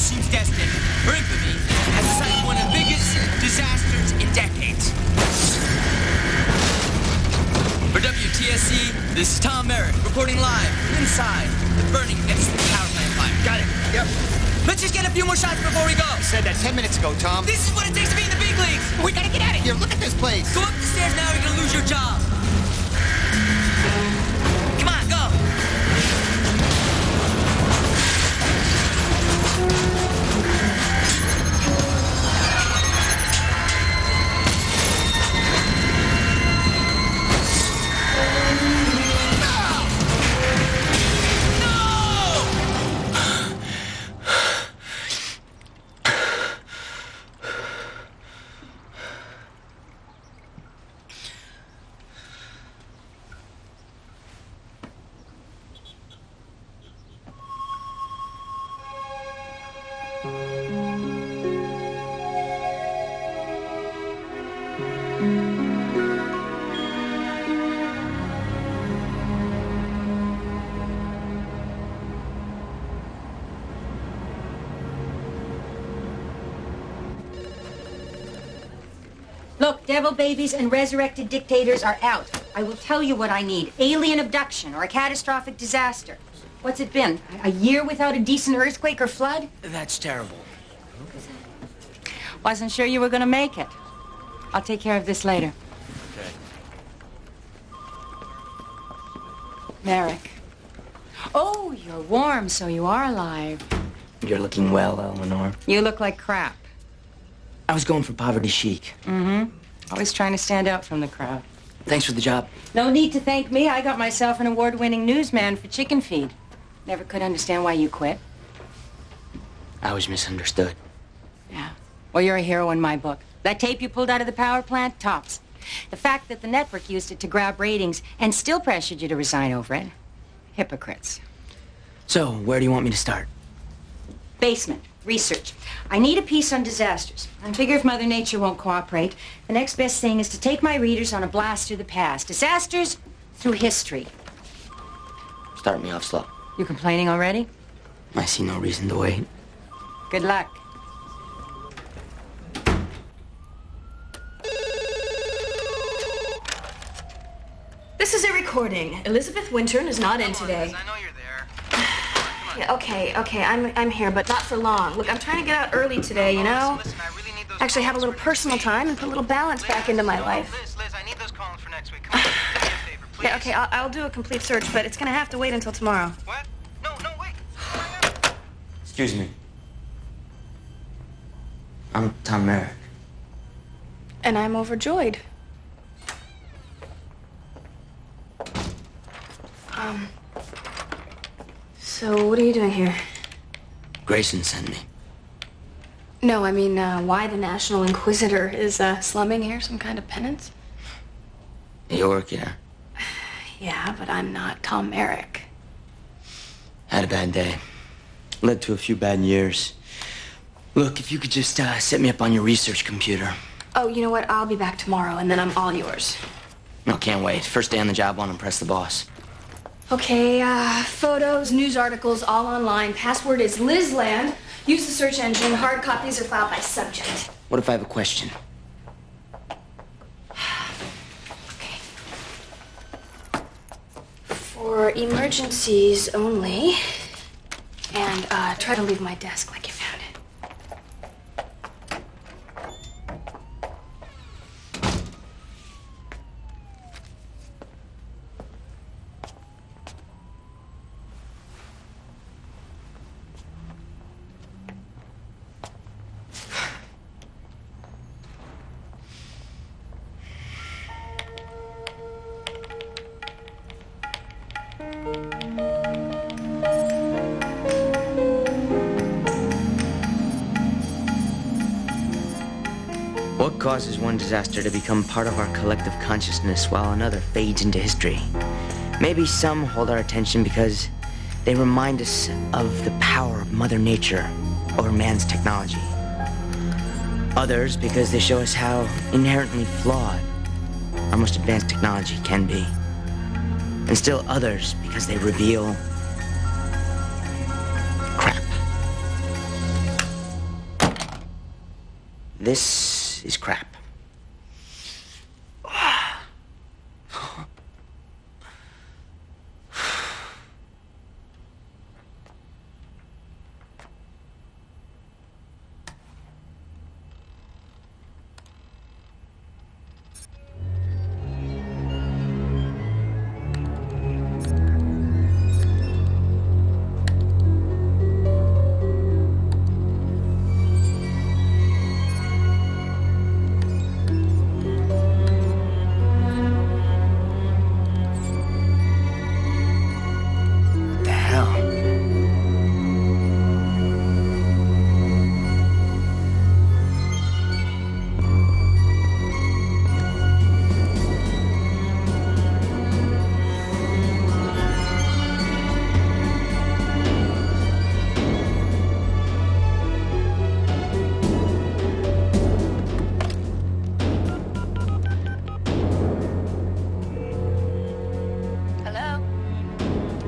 seems destined for infamy as the site of one of the biggest disasters in decades. For WTSC, this is Tom Merritt reporting live from inside the burning Edison power plant fire. Got it. Yep. Let's just get a few more shots before we go. I said that 10 minutes ago, Tom. This is what it takes to be in the big leagues. We gotta get out of here. Look at this place. Go up the stairs now or you're gonna lose your job. Come on, go. Look, devil babies and resurrected dictators are out. I will tell you what I need. Alien abduction or a catastrophic disaster. What's it been? A year without a decent earthquake or flood? That's terrible. Wasn't sure you were going to make it. I'll take care of this later. Okay. Merrick. Oh, you're warm, so you are alive. You're looking well, Eleanor. You look like crap. I was going for poverty chic. Mm-hmm. Always trying to stand out from the crowd. Thanks for the job. No need to thank me. I got myself an award-winning newsman for Chicken Feed. Never could understand why you quit. I was misunderstood. Yeah. Well, you're a hero in my book. That tape you pulled out of the power plant, tops. The fact that the network used it to grab ratings and still pressured you to resign over it. Hypocrites. So, where do you want me to start? Basement. Research. I need a piece on disasters. I figure if Mother Nature won't cooperate, the next best thing is to take my readers on a blast through the past. Disasters through history. Start me off slow. You complaining already? I see no reason to wait. Good luck. This is a recording. Elizabeth Wintern is not in today. I know you're there. Yeah, okay, I'm here, but not for long. Look, I'm trying to get out early today, you know? Listen, I really need those Actually have a columns little personal time and put a little balance back into my life. Liz, I need those columns for next week. Come on, do me a favor, please. Yeah, okay, I'll do a complete search, but it's gonna have to wait until tomorrow. What? No, wait. Excuse me. I'm Tom Merrick. And I'm overjoyed. So what are you doing here? Grayson sent me. No, I mean, why the National Inquisitor? Is slumming here some kind of penance? You work here. Yeah, but I'm not Tom Merrick. Had a bad day. Led to a few bad years. Look, if you could just set me up on your research computer. Oh, you know what? I'll be back tomorrow, and then I'm all yours. No, can't wait. First day on the job, want to impress the boss. Okay, photos, news articles, all online. Password is Lizland. Use the search engine. Hard copies are filed by subject. What if I have a question? Okay. For emergencies only. And, try to leave my desk like you found it. What causes one disaster to become part of our collective consciousness while another fades into history? Maybe some hold our attention because they remind us of the power of Mother Nature over man's technology. Others because they show us how inherently flawed our most advanced technology can be. And still others because they reveal crap. This is crap.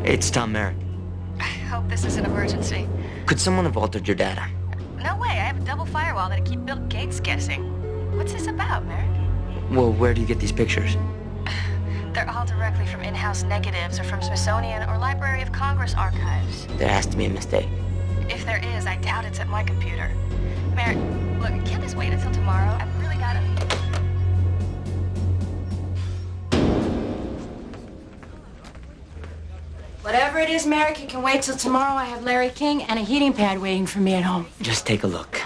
It's Tom Merrick. I hope this is an emergency. Could someone have altered your data? No way, I have a double firewall that'll keep Bill Gates guessing. What's this about, Merrick? Well, where do you get these pictures? They're all directly from in-house negatives or from Smithsonian or Library of Congress archives. There has to be a mistake. If there is, I doubt it's at my computer. Merrick, look, can't this wait until tomorrow? I've really gotta... Whatever it is, Merrick, it can wait till tomorrow. I have Larry King and a heating pad waiting for me at home. Just take a look.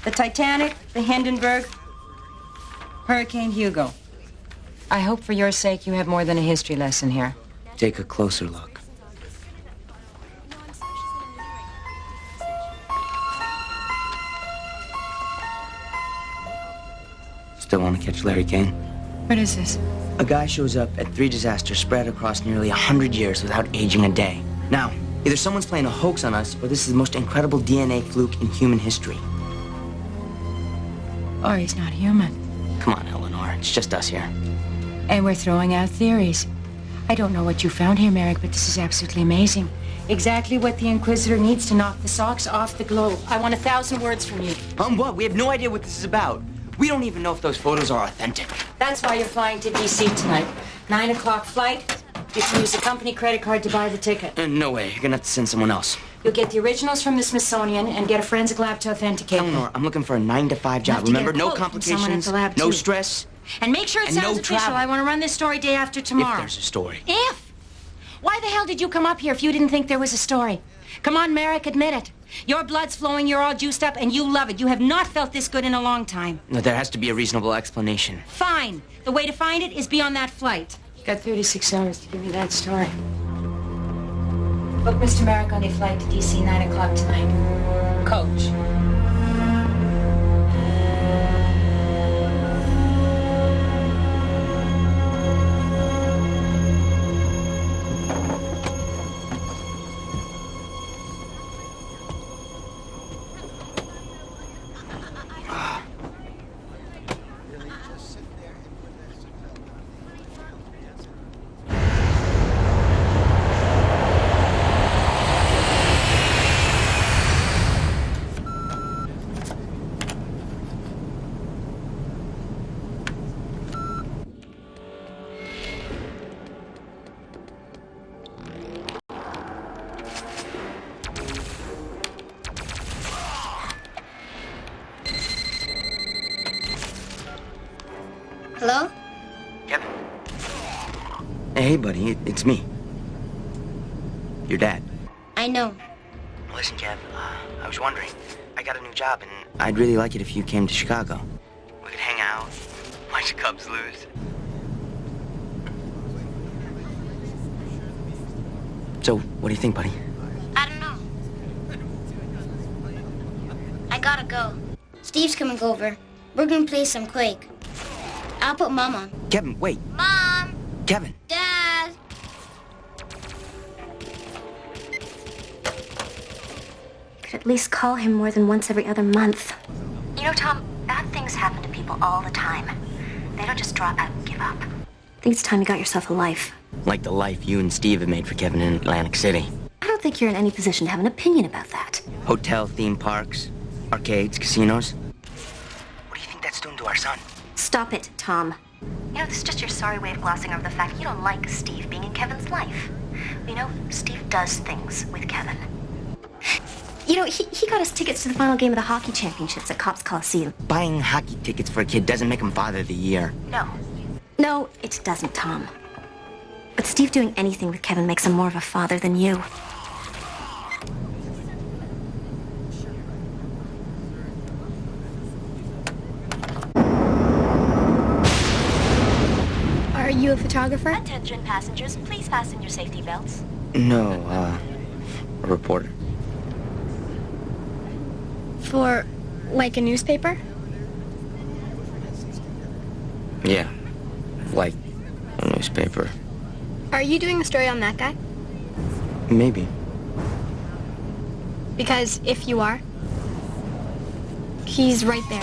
The Titanic, the Hindenburg, Hurricane Hugo. I hope for your sake you have more than a history lesson here. Take a closer look. Still want to catch Larry King? What is this? A guy shows up at 3 disasters spread across nearly 100 years without aging a day. Now, either someone's playing a hoax on us, or this is the most incredible DNA fluke in human history. Or he's not human. Come on, Eleanor. It's just us here. And we're throwing out theories. I don't know what you found here, Merrick, but this is absolutely amazing. Exactly what the Inquisitor needs to knock the socks off the globe. I want 1,000 words from you. What? We have no idea what this is about. We don't even know if those photos are authentic. That's why you're flying to D.C. tonight. 9 o'clock flight. You can use a company credit card to buy the ticket. No way. You're gonna have to send someone else. You'll get the originals from the Smithsonian and get a forensic lab to authenticate them. Eleanor, I'm looking for a 9-to-5 You have job. to get Remember, a no quote from someone at complications, the lab, no too. stress. And make sure it And sounds no official. travel. I want to run this story day after tomorrow. If there's a story. If? Why the hell did you come up here if you didn't think there was a story? Come on, Merrick, admit it. Your blood's flowing, you're all juiced up, and you love it. You have not felt this good in a long time. No, there has to be a reasonable explanation. Fine. The way to find it is be on that flight. You got 36 hours to give me that story. Book Mr. Merrick on a flight to D.C. 9 o'clock tonight. Coach. Hello? Kevin. Hey, buddy, it's me. Your dad. I know. Listen, Kev, I was wondering. I got a new job, and I'd really like it if you came to Chicago. We could hang out, watch the Cubs lose. So, what do you think, buddy? I don't know. I gotta go. Steve's coming over. We're gonna play some Quake. I'll put Mom on. Kevin, wait. Mom! Kevin. Dad! Could at least call him more than once every other month. You know, Tom, bad things happen to people all the time. They don't just drop out and give up. I think it's time you got yourself a life. Like the life you and Steve have made for Kevin in Atlantic City. I don't don't think you're in any position to have an opinion about that. Hotel, theme parks, arcades, casinos. What do you think that's doing to our son? Stop it, Tom. You know, this is just your sorry way of glossing over the fact that you don't like Steve being in Kevin's life. You know, Steve does things with Kevin. You know, he got us tickets to the final game of the hockey championships at Cops Coliseum. Buying hockey tickets for a kid doesn't make him Father of the Year. No. No, it doesn't, Tom. But Steve doing anything with Kevin makes him more of a father than you. Are you a photographer? Attention passengers, please fasten your safety belts. No, a reporter. For, like, a newspaper? Yeah, like a newspaper. Are you doing a story on that guy? Maybe. Because if you are, he's right there.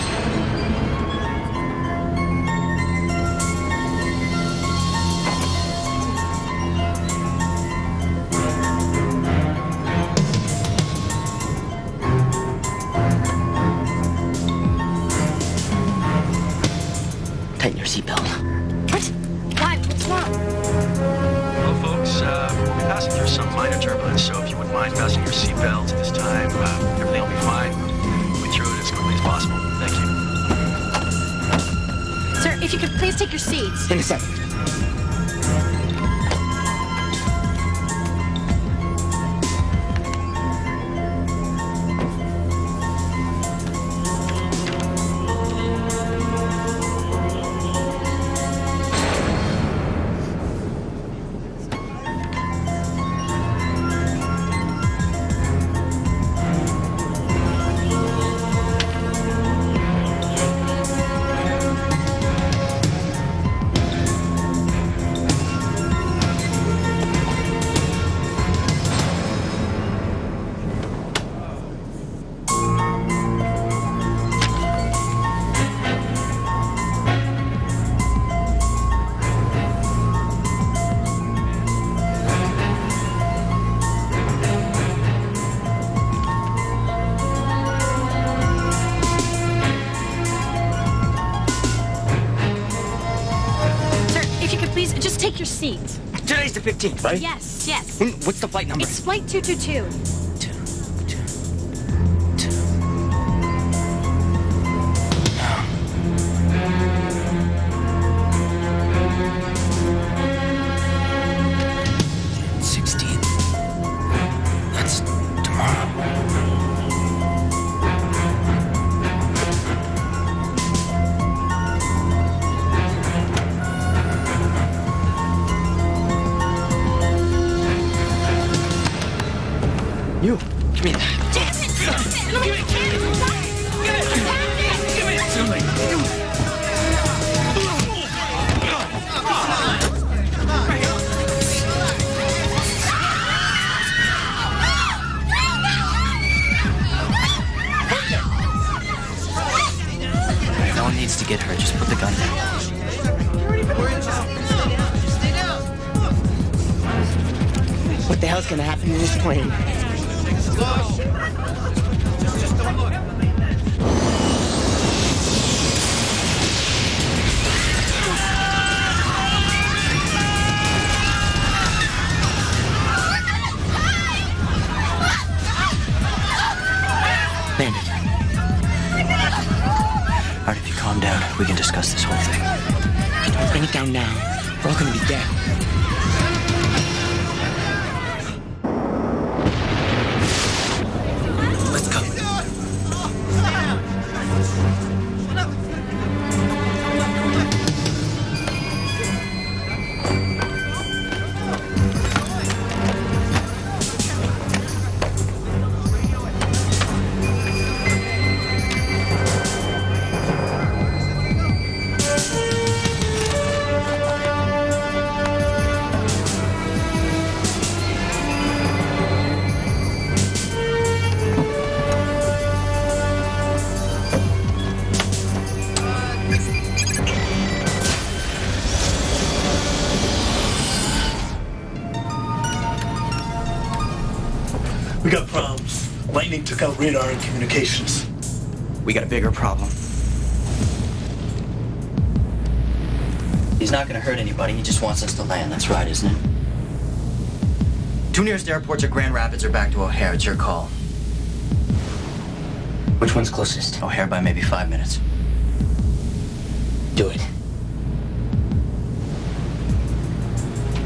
Tighten your seatbelt. What? Why? What's wrong? Hello, folks. We'll be passing through some minor turbulence, so if you wouldn't mind fastening your seatbelts at this time, everything will be fine. We'll be through it as quickly as possible. Thank you. Sir, if you could please take your seats. In a second. Take your seat. Today's the 15th, right? Yes, yes. What's the flight number? It's flight 222. You, give me that. No one needs to get hurt. Just put the gun down. What the hell's gonna happen to this plane? Bandit. All right, if you calm down, we can discuss this whole thing. Don't bring it down now. We're all gonna be dead. Let's go. We got problems. Lightning took out radar and communications. We got a bigger problem. He's not gonna hurt anybody. He just wants us to land. That's right, isn't it? 2 nearest airports are Grand Rapids or back to O'Hare. It's your call. Which one's closest? O'Hare by maybe 5 minutes. Do it.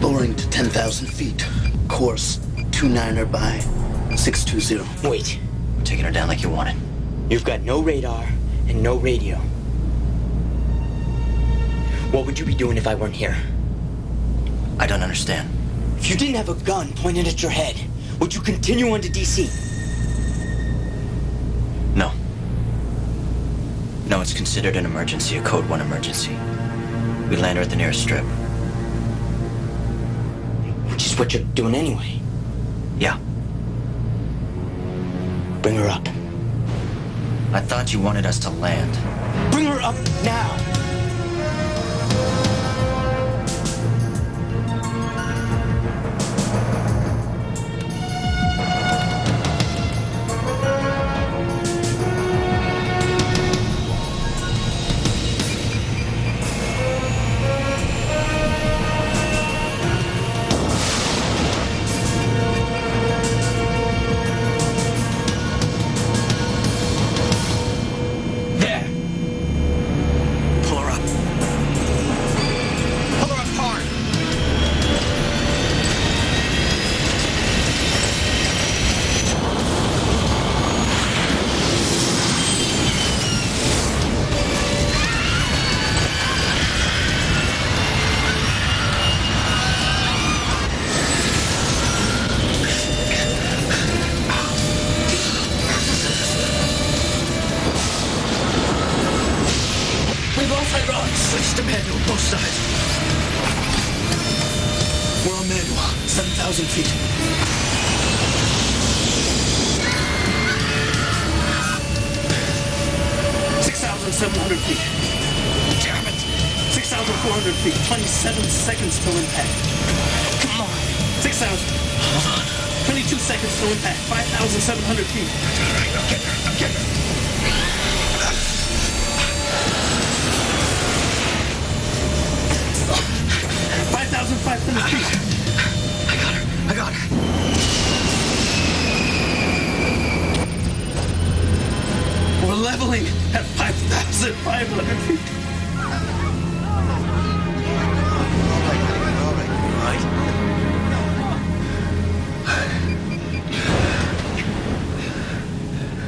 Lowering to 10,000 feet. Course 29er by 620. Wait. We're taking her down like you wanted. You've got no radar and no radio. What would you be doing if I weren't here? I don't understand. If you didn't have a gun pointed at your head, would you continue on to DC? No. No, it's considered an emergency, a Code 1 emergency. We land her at the nearest strip. Which is what you're doing anyway. Yeah. Bring her up. I thought you wanted us to land. Bring her up now! Switch to manual, both sides. We're on manual, 7,000 feet. $6,700 feet. Damn it! 6,400 feet, 27 seconds till impact. Come on. 6,000. Hold on. 22 seconds till impact, 5,700 feet. All right, I'll get her, I'll get her. 5,500 feet. I got her. We're leveling at 5,500 feet. All right.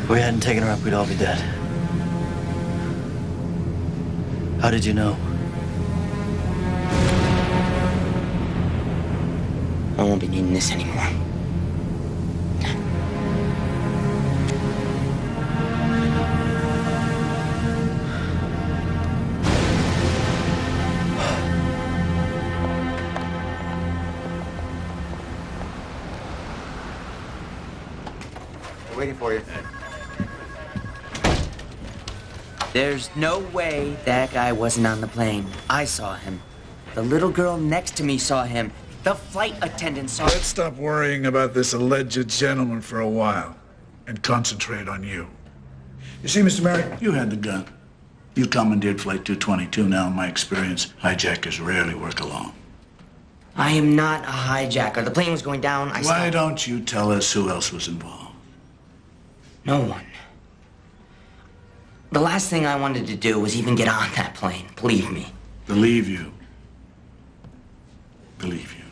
If we hadn't taken her up, we'd all be dead. How did you know? I won't be needing this anymore. We're waiting for you. There's no way that guy wasn't on the plane. I saw him. The little girl next to me saw him. The flight attendant saw him. Let's stop worrying about this alleged gentleman for a while and concentrate on you. You see, Mr. Merrick, you had the gun. You commandeered Flight 222. Now, in my experience, hijackers rarely work alone. I am not a hijacker. The plane was going down. Why don't you tell us who else was involved? No one. The last thing I wanted to do was even get on that plane. Believe me. Believe you. Believe you.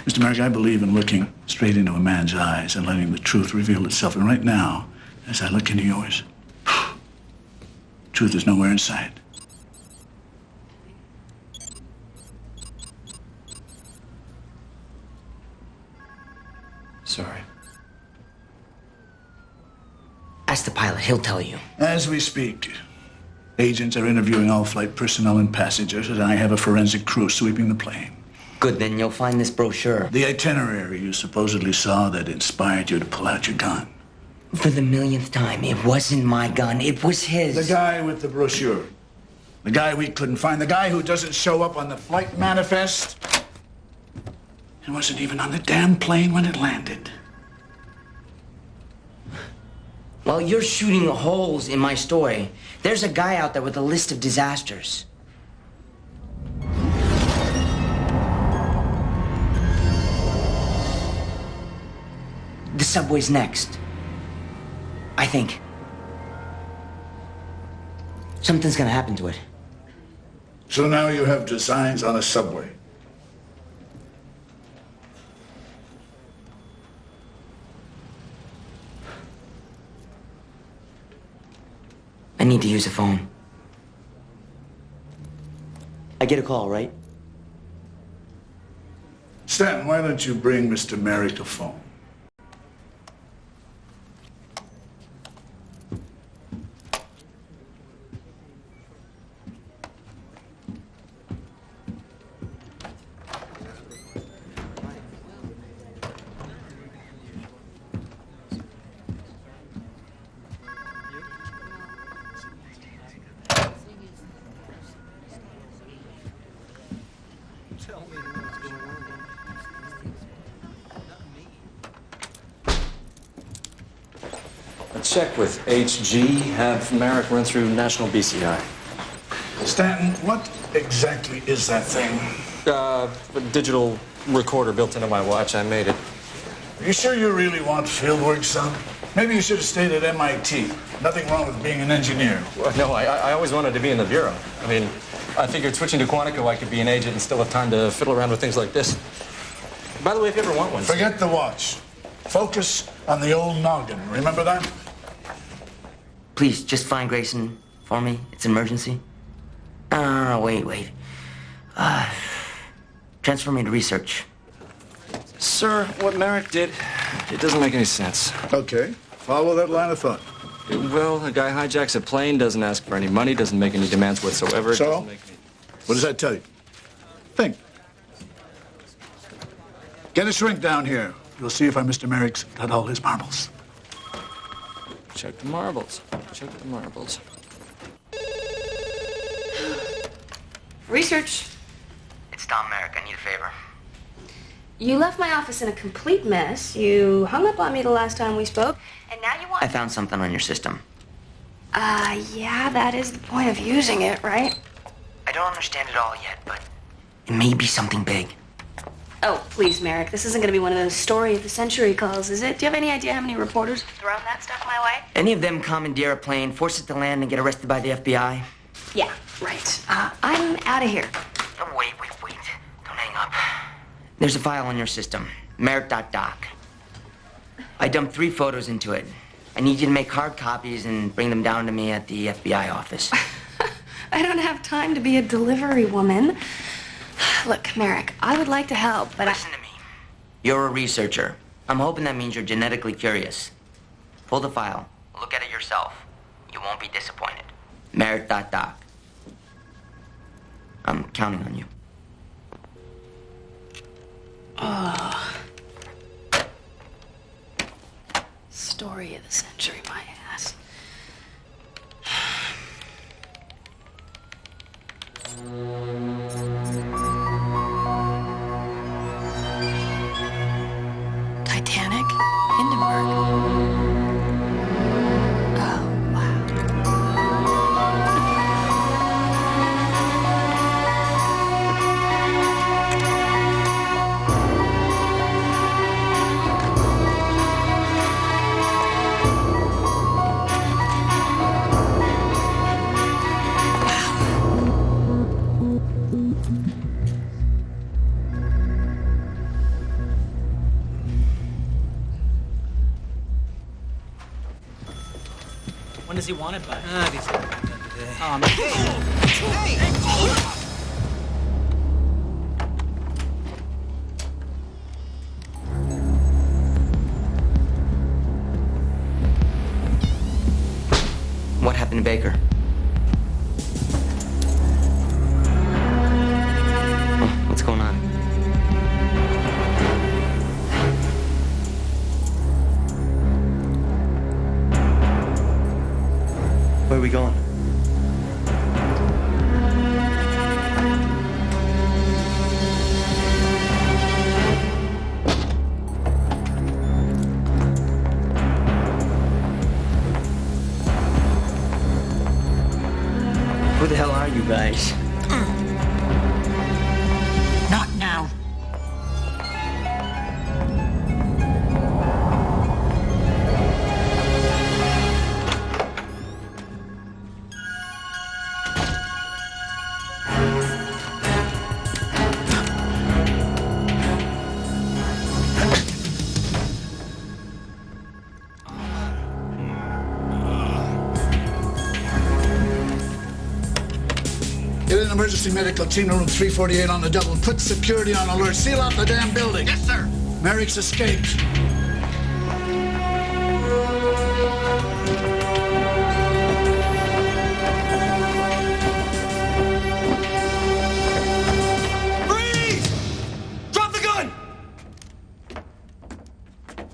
Mr. Merrick, I believe in looking straight into a man's eyes and letting the truth reveal itself. And right now, as I look into yours, truth is nowhere in sight. Sorry. Ask the pilot. He'll tell you. As we speak, agents are interviewing all flight personnel and passengers, and I have a forensic crew sweeping the plane. Good, then you'll find this brochure. The itinerary you supposedly saw that inspired you to pull out your gun. For the millionth time, it wasn't my gun. It was his. The guy with the brochure. The guy we couldn't find. The guy who doesn't show up on the flight manifest. And wasn't even on the damn plane when it landed. While you're shooting holes in my story, there's a guy out there with a list of disasters. The subway's next. I think. Something's gonna happen to it. So now you have designs on a subway. I need to use a phone. I get a call, right? Stanton, why don't you bring Mr. Merrick a phone? Check with HG. Have Merrick run through National BCI. Stanton, what exactly is that thing? A digital recorder built into my watch. I made it. Are you sure you really want fieldwork, son? Maybe you should have stayed at MIT. Nothing wrong with being an engineer. Well, no, I always wanted to be in the bureau. I mean, I figured switching to Quantico, I could be an agent and still have time to fiddle around with things like this. By the way, if you ever want one... Forget the watch. Focus on the old noggin. Remember that? Please, just find Grayson for me. It's an emergency. No, wait. Transfer me to research. Sir, what Merrick did, it doesn't make any sense. Okay. Follow that line of thought. Well, a guy hijacks a plane, doesn't ask for any money, doesn't make any demands whatsoever. So? Doesn't make any... What does that tell you? Think. Get a shrink down here. You'll see if our Mr. Merrick's got all his marbles. Check the marbles. Check the marbles. Research. It's Tom Merrick. I need a favor. You left my office in a complete mess. You hung up on me the last time we spoke, and now you want... I found something on your system. Yeah, that is the point of using it, right? I don't understand it all yet, but it may be something big. Oh, please, Merrick. This isn't going to be one of those story of the century calls, is it? Do you have any idea how many reporters have thrown that stuff my way? Any of them commandeer a plane, force it to land, and get arrested by the FBI? Yeah, right. I'm out of here. Oh, wait. Don't hang up. There's a file on your system, Merrick.doc. I dumped 3 photos into it. I need you to make hard copies and bring them down to me at the FBI office. I don't have time to be a delivery woman. Look, Merrick, I would like to help, but Listen to me. You're a researcher. I'm hoping that means you're genetically curious. Pull the file. Look at it yourself. You won't be disappointed. Merrick.doc. I'm counting on you. Story of the century, my ass. Titanic? Hindenburg? Oh, wow. When does he want it by? These are done today. Oh, man. Hey! What happened to Baker? Oh, what's going on? Where are we going? the hell are you guys? Not now. Get an emergency medical team to room 348 on the double. Put security on alert. Seal out the damn building. Yes, sir. Merrick's escaped. Freeze! Drop the gun!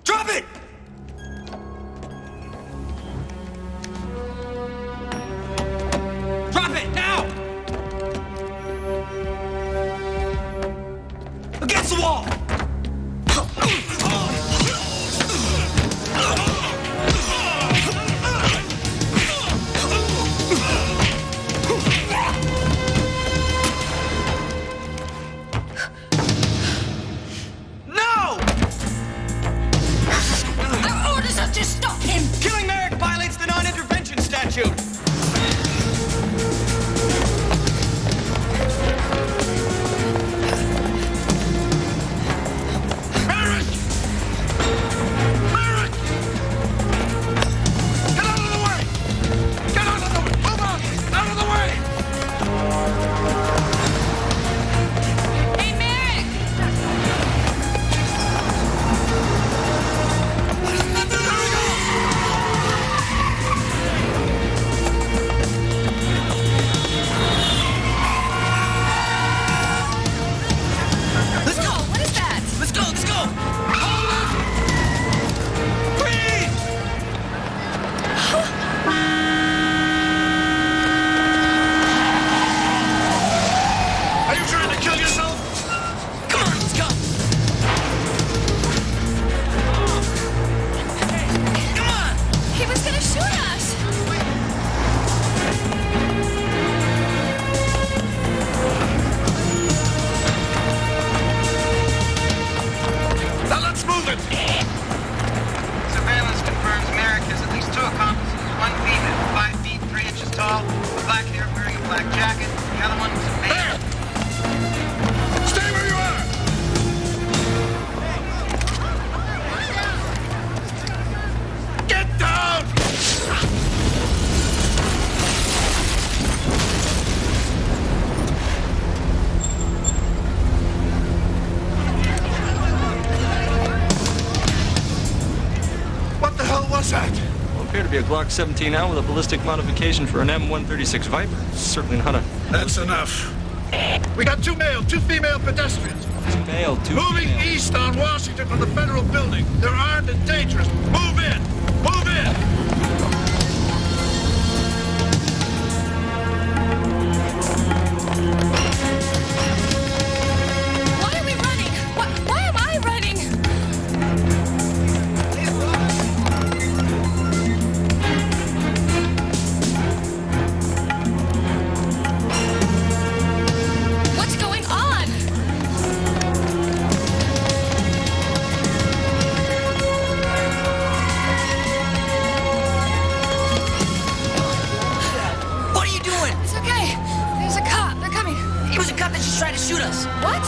Drop it! Drop it, now! Against the wall! No! Our orders are to stop him! Killing Merrick violates the non-intervention statute! Merrick! Merrick! Get out of the way! Get out of the way! Move on! Out of the way! Hey, Merrick! Let's go! What is that? Let's go! Let's go! Freeze! Are you trying to kill yourself? Come on, let's go! Come on! He was gonna shoot us! Now let's move it! Surveillance confirms Merrick has at least 2 accomplices. One female, 5 feet 3 inches tall, with black hair, wearing a black jacket. The other one was a male. There! Stay where you are! Get down! What the hell was that? Will appear to be a Glock 17 now with a ballistic modification for an M136 Viper. Certainly not a That's enough. We got 2 male, 2 female pedestrians. male, 2 Moving female. east on Washington from the federal building. They're armed and dangerous. Move in! Move in! Why are we running? Why am I running? What's going on? What are you doing? It's okay. There's a cop. They're coming. It was a cop that just tried to shoot us. What?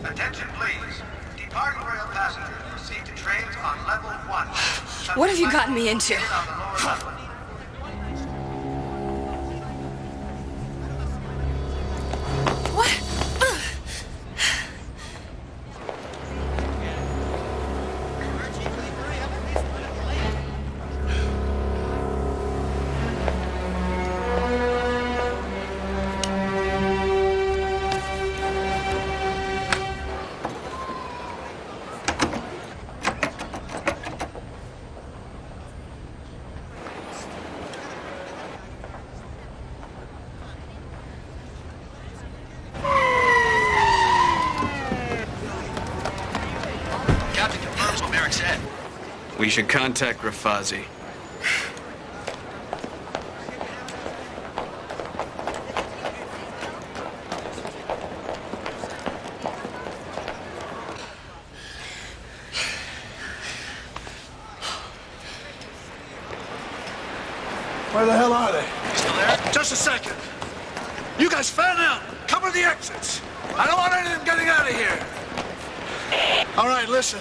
Attention, please. Departing rail passengers proceed to trains on level 1. What have you gotten me into? On the lower level. What? We should contact Rafazi. Where the hell are they? Still there? Just a second. You guys fan out. Cover the exits. I don't want any of them getting out of here. All right, listen.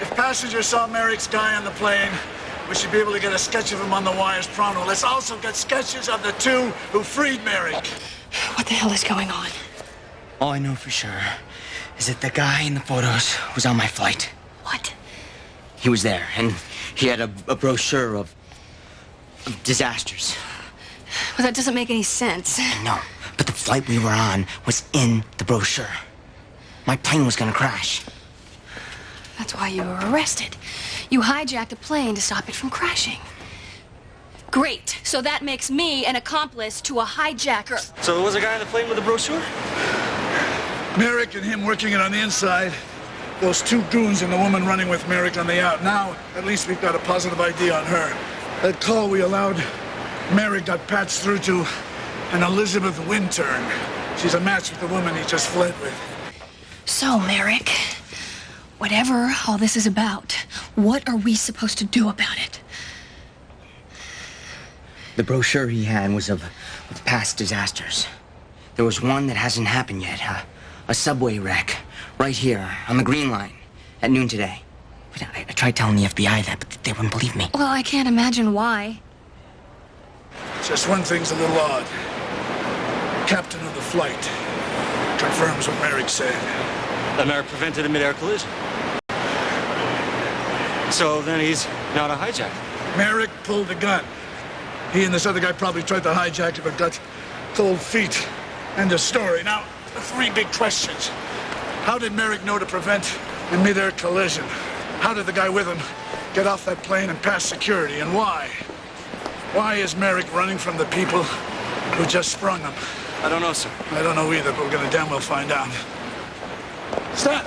If passengers saw Merrick's guy on the plane, we should be able to get a sketch of him on the wires pronto. Let's also get sketches of the two who freed Merrick. What the hell is going on? All I know for sure is that the guy in the photos was on my flight. What? He was there, and he had a brochure of disasters. Well, that doesn't make any sense. No, but the flight we were on was in the brochure. My plane was gonna crash. That's why you were arrested. You hijacked a plane to stop it from crashing. Great. So that makes me an accomplice to a hijacker. So there was a guy on the plane with a brochure? Merrick and him working it on the inside. Those two goons and the woman running with Merrick on the out. Now, at least we've got a positive ID on her. That call we allowed Merrick got patched through to an Elizabeth Wintern. She's a match with the woman he just fled with. So, Merrick, whatever all this is about, what are we supposed to do about it? The brochure he had was of past disasters. There was one that hasn't happened yet. A subway wreck right here on the Green Line at noon today. But I tried telling the FBI that, but they wouldn't believe me. Well, I can't imagine why. Just one thing's a little odd. Captain of the flight confirms what Merrick said. That Merrick prevented a mid-air collision. So then he's not a hijacker. Merrick pulled the gun. He and this other guy probably tried to hijack it, but got cold feet. End of story. Now, the three big questions. How did Merrick know to prevent a mid-air collision? How did the guy with him get off that plane and pass security? And why? Why is Merrick running from the people who just sprung him? I don't know, sir. I don't know either, but we're gonna damn well find out. Stop!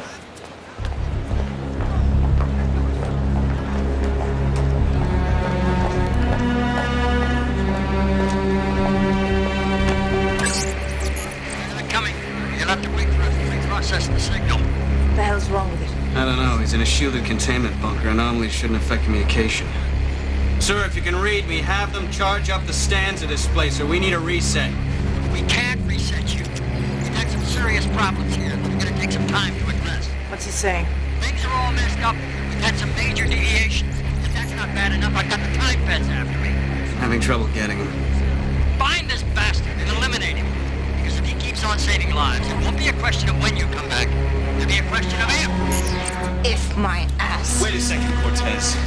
They're coming. You'll have to wait for us to process the signal. What the hell's wrong with it? I don't know. He's in a shielded containment bunker. Anomalies shouldn't affect communication. Sir, if you can read me, have them charge up the stands of this place, or we need a reset. We can't reset you. We've got some serious problems here. We're gonna take some time to address. What's he saying? Things are all messed up. We've had some major deviations. If that's not bad enough, I've got the time feds after me. Having trouble getting him. Find this bastard and eliminate him. Because if he keeps on saving lives, it won't be a question of when you come back. It'll be a question of if. If my ass. Wait a second, Cortez.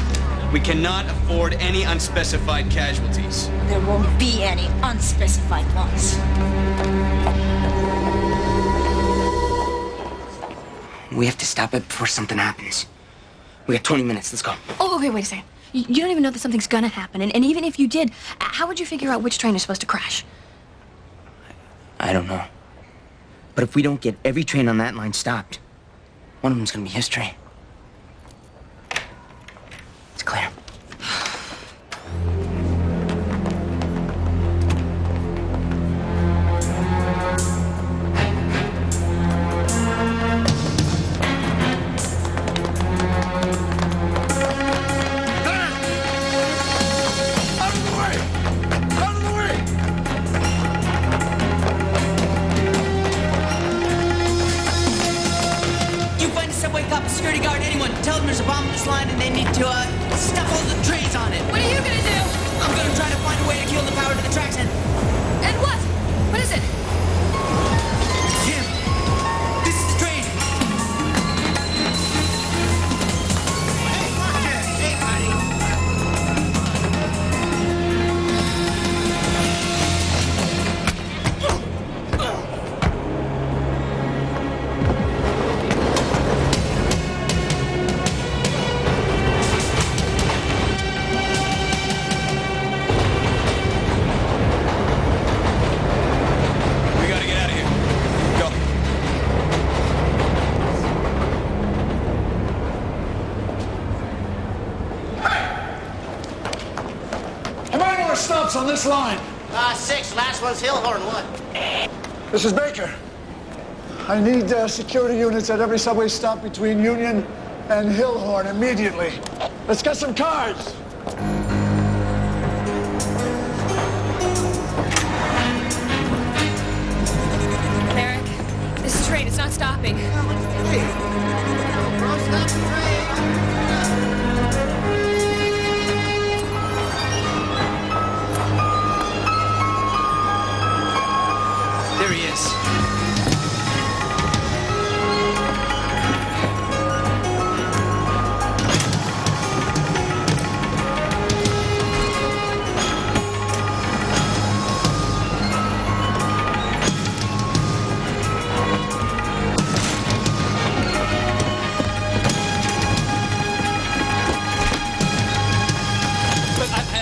We cannot afford any unspecified casualties. There won't be any unspecified ones. We have to stop it before something happens. We got 20 minutes. Let's go. Oh, okay, wait a second. You don't even know that something's gonna happen. And even if you did, how would you figure out which train is supposed to crash? I don't know. But if we don't get every train on that line stopped, one of them's gonna be history. It's clear. Security guard, anyone, tell them there's a bomb on this line and they need to, stuff all the trays on it. What are you gonna do? I'm gonna try to find a way to kill the power to the tracks and... And what? What is it? Jim, this is the train. Hey, buddy. stops on this line? 6. Last one's Hillhorn 1. This is Baker. I need security units at every subway stop between Union and Hillhorn immediately. Let's get some cars. Merrick, this is train. It's not stopping. There he is.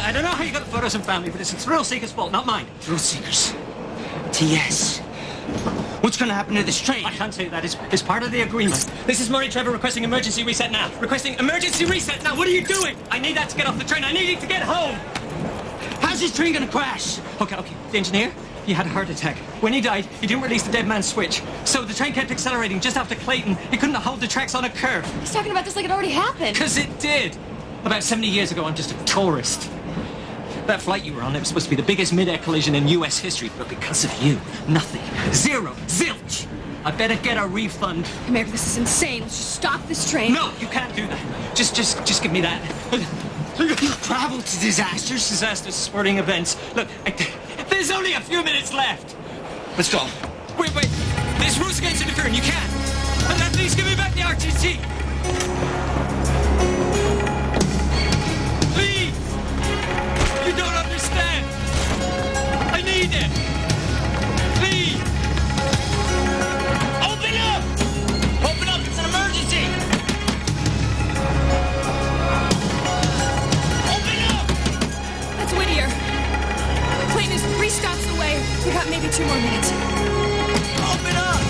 I don't know how you got the photos and family, but it's a thrill seeker's fault, not mine. Thrill seekers. TS. What's gonna happen to this train? I can't say that. It's part of the agreement. This is Murray Trevor requesting emergency reset now. Requesting emergency reset now. What are you doing? I need that to get off the train. I need it to get home. How's this train gonna crash? Okay. The engineer, he had a heart attack. When he died, he didn't release the dead man's switch. So the train kept accelerating just after Clayton. He couldn't hold the tracks on a curve. He's talking about this like it already happened. Because it did. About 70 years ago, I'm just a tourist. That flight you were on, it was supposed to be the biggest mid-air collision in U.S. history, but because of you, nothing. Zero. Zilch. I better get a refund. Merrick, this is insane. Let's just stop this train. No, you can't do that. Just give me that. You travel to disasters? Disasters, sporting events. Look, there's only a few minutes left. Let's go. Wait. This rule's against interfering. You can't. And then please give me back the RTT. Please. You don't understand. I need it. Please. Open up! Open up, it's an emergency! Open up! That's Whittier. Clayton is 3 stops away. We got maybe 2 more minutes. Open up!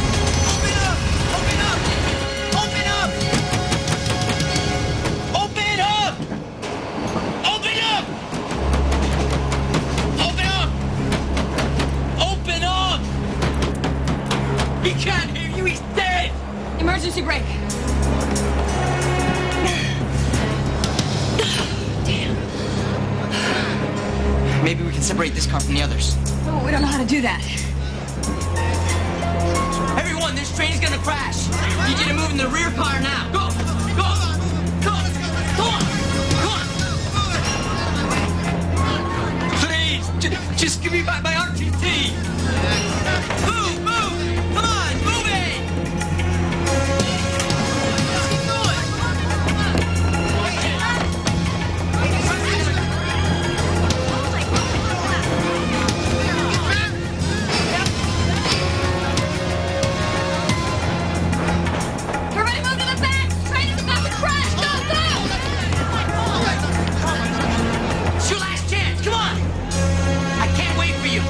Open up! Open up! Open up! Open up! Open up! Open up! Open up! He can't hear you. He's dead. Emergency brake. Maybe we can separate this car from the others. Oh, we don't know how to do that. Everyone, this train is gonna crash. Need you to move in the rear car now. Go! Please, just give me back my RTT. Move! Come on, move it! Everybody move to the back! The train is about to crash! Go! It's your last chance, come on! I can't wait for you.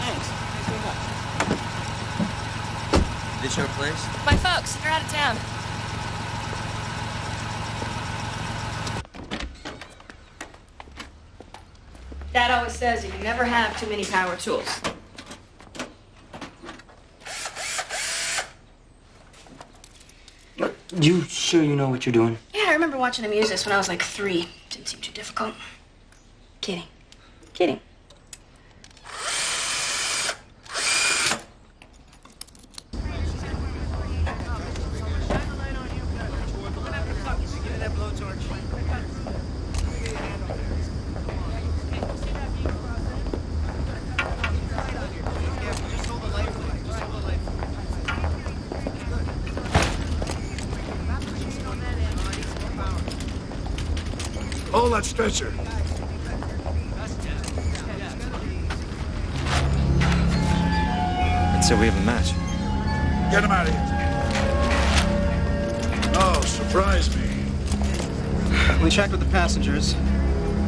Thanks. This your place? My folks, they're out of town. Dad always says that you never have too many power tools. You sure you know what you're doing? Yeah, I remember watching him use this when I was like 3. Didn't seem too difficult. Kidding. Kidding. Hold that stretcher. So we have a match. Get him out of here. Oh, surprise me. We checked with the passengers.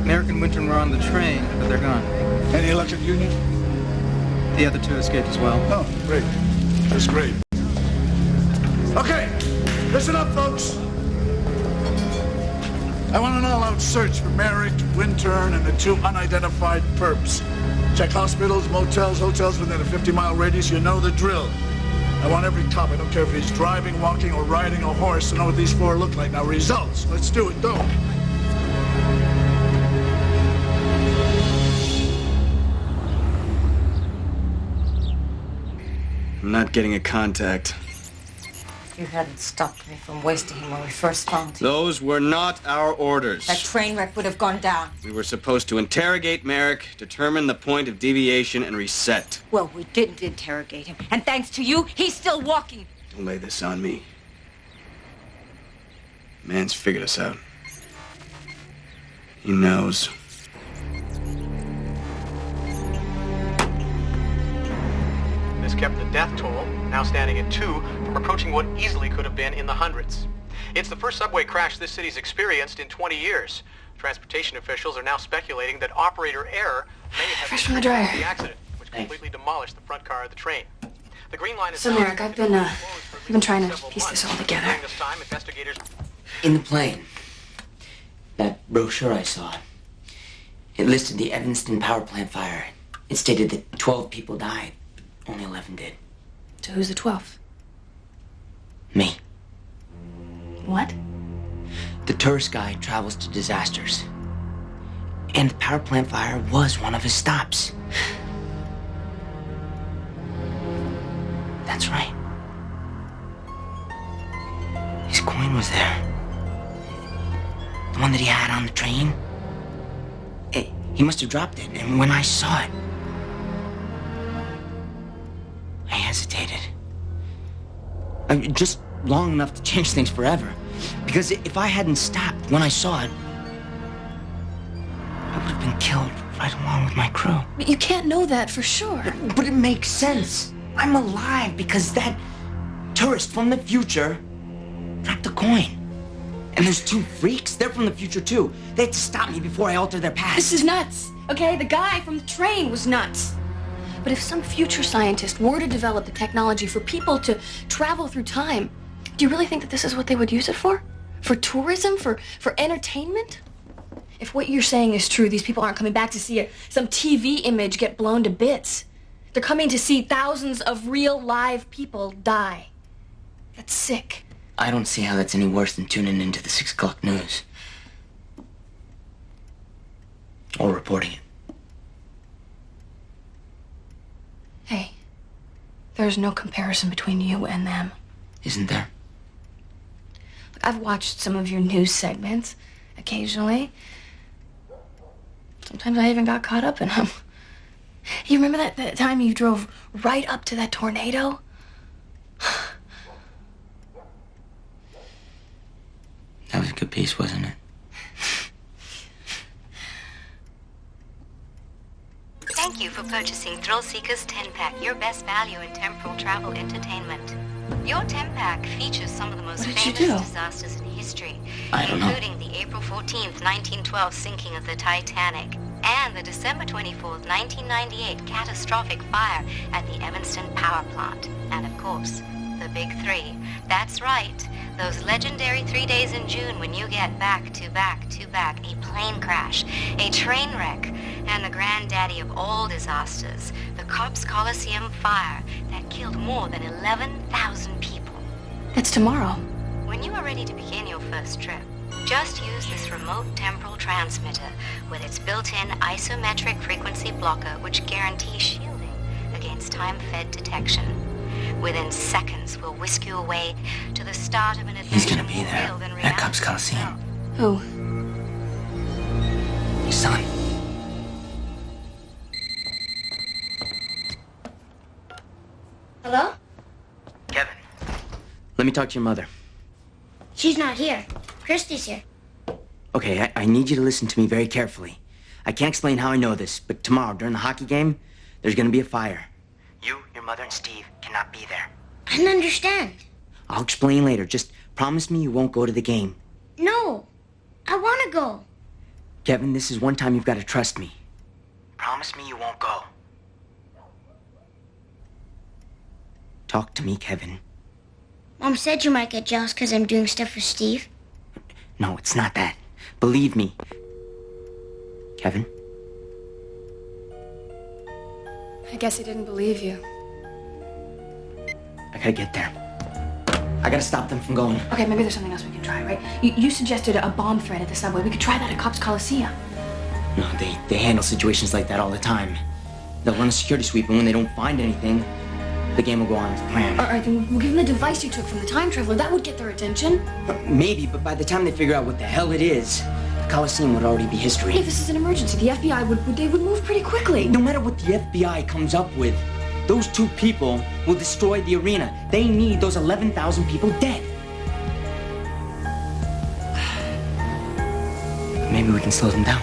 Merrick and Winton were on the train, but they're gone. Any luck at Union? The other 2 escaped as well. Oh, great. That's great. Okay, listen up, folks. I want an all-out search for Merrick, Wintern, and the 2 unidentified perps. Check hospitals, motels, hotels within a 50-mile radius. You know the drill. I want every cop, I don't care if he's driving, walking, or riding a horse, to know what these 4 look like. Now, results. Let's do it, don't. I'm not getting a contact. You hadn't stopped me from wasting him when we first found him. Those were not our orders. That train wreck would have gone down. We were supposed to interrogate Merrick, determine the point of deviation, and reset. Well, we didn't interrogate him. And thanks to you, he's still walking. Don't lay this on me. Man's figured us out. He knows. This kept the death toll, now standing at 2, from approaching what easily could have been in the hundreds. It's the first subway crash this city's experienced in 20 years. Transportation officials are now speculating that operator error may have Fresh from the dryer. the accident, which completely demolished the front car of the train. The Green Line is So, Merrick, I've been trying to piece this all together. During this time, investigators... In the plane, that brochure I saw, it listed the Evanston power plant fire. It stated that 12 people died. Only 11 did. So who's the 12th? Me. What? The tourist guide travels to disasters. And the power plant fire was one of his stops. That's right. His coin was there. The one that he had on the train. He must have dropped it, and when I saw it, I hesitated. Just long enough to change things forever. Because if I hadn't stopped when I saw it, I would have been killed right along with my crew. But you can't know that for sure. But it makes sense. I'm alive because that tourist from the future dropped the coin. And there's 2 freaks. They're from the future, too. They had to stop me before I alter their past. This is nuts, okay? The guy from the train was nuts. But if some future scientist were to develop the technology for people to travel through time, do you really think that this is what they would use it for? For tourism? For entertainment? If what you're saying is true, these people aren't coming back to see some TV image get blown to bits. They're coming to see thousands of real, live people die. That's sick. I don't see how that's any worse than tuning into the 6 o'clock news. Or reporting it. Hey, there's no comparison between you and them. Isn't there? I've watched some of your news segments, occasionally. Sometimes I even got caught up in them. You remember that time you drove right up to that tornado? That was a good piece, wasn't it? Thank you for purchasing Thrill Seeker's 10-pack, your best value in temporal travel entertainment. Your 10-pack features some of the most famous disasters in history, I don't know. including the April 14th, 1912 sinking of the Titanic, and the December 24th, 1998 catastrophic fire at the Evanston power plant. And of course, the big three. That's right. Those legendary 3 days in June when you get back to back to back a plane crash, a train wreck, and the granddaddy of all disasters, the Cops Coliseum fire that killed more than 11,000 people. That's tomorrow. When you are ready to begin your first trip, just use this remote temporal transmitter with its built-in isometric frequency blocker, which guarantees shielding against time-fed detection. Within seconds, we'll whisk you away to the start of an adventure. He's gonna be there at Cops Coliseum. Who? Your son. Hello? Kevin. Let me talk to your mother. She's not here. Christy's here. Okay, I need you to listen to me very carefully. I can't explain how I know this, but tomorrow, during the hockey game, there's gonna be a fire. You, your mother, and Steve cannot be there. I don't understand. I'll explain later. Just promise me you won't go to the game. No. I want to go. Kevin, this is one time you've got to trust me. Promise me you won't go. Talk to me, Kevin. Mom said you might get jealous because I'm doing stuff for Steve. No, it's not that. Believe me. Kevin? I guess he didn't believe you. I gotta get there. I gotta stop them from going. Okay, maybe there's something else we can try, right? You suggested a bomb threat at the subway. We could try that at Cops Coliseum. No, they handle situations like that all the time. They'll run a security sweep, and when they don't find anything, the game will go on as planned. All right, then we'll give them the device you took from the time traveler. That would get their attention. Maybe, but by the time they figure out what the hell it is, the Coliseum would already be history. If this is an emergency, the FBI would move pretty quickly. No matter what the FBI comes up with, those two people will destroy the arena. They need those 11,000 people dead. Maybe we can slow them down.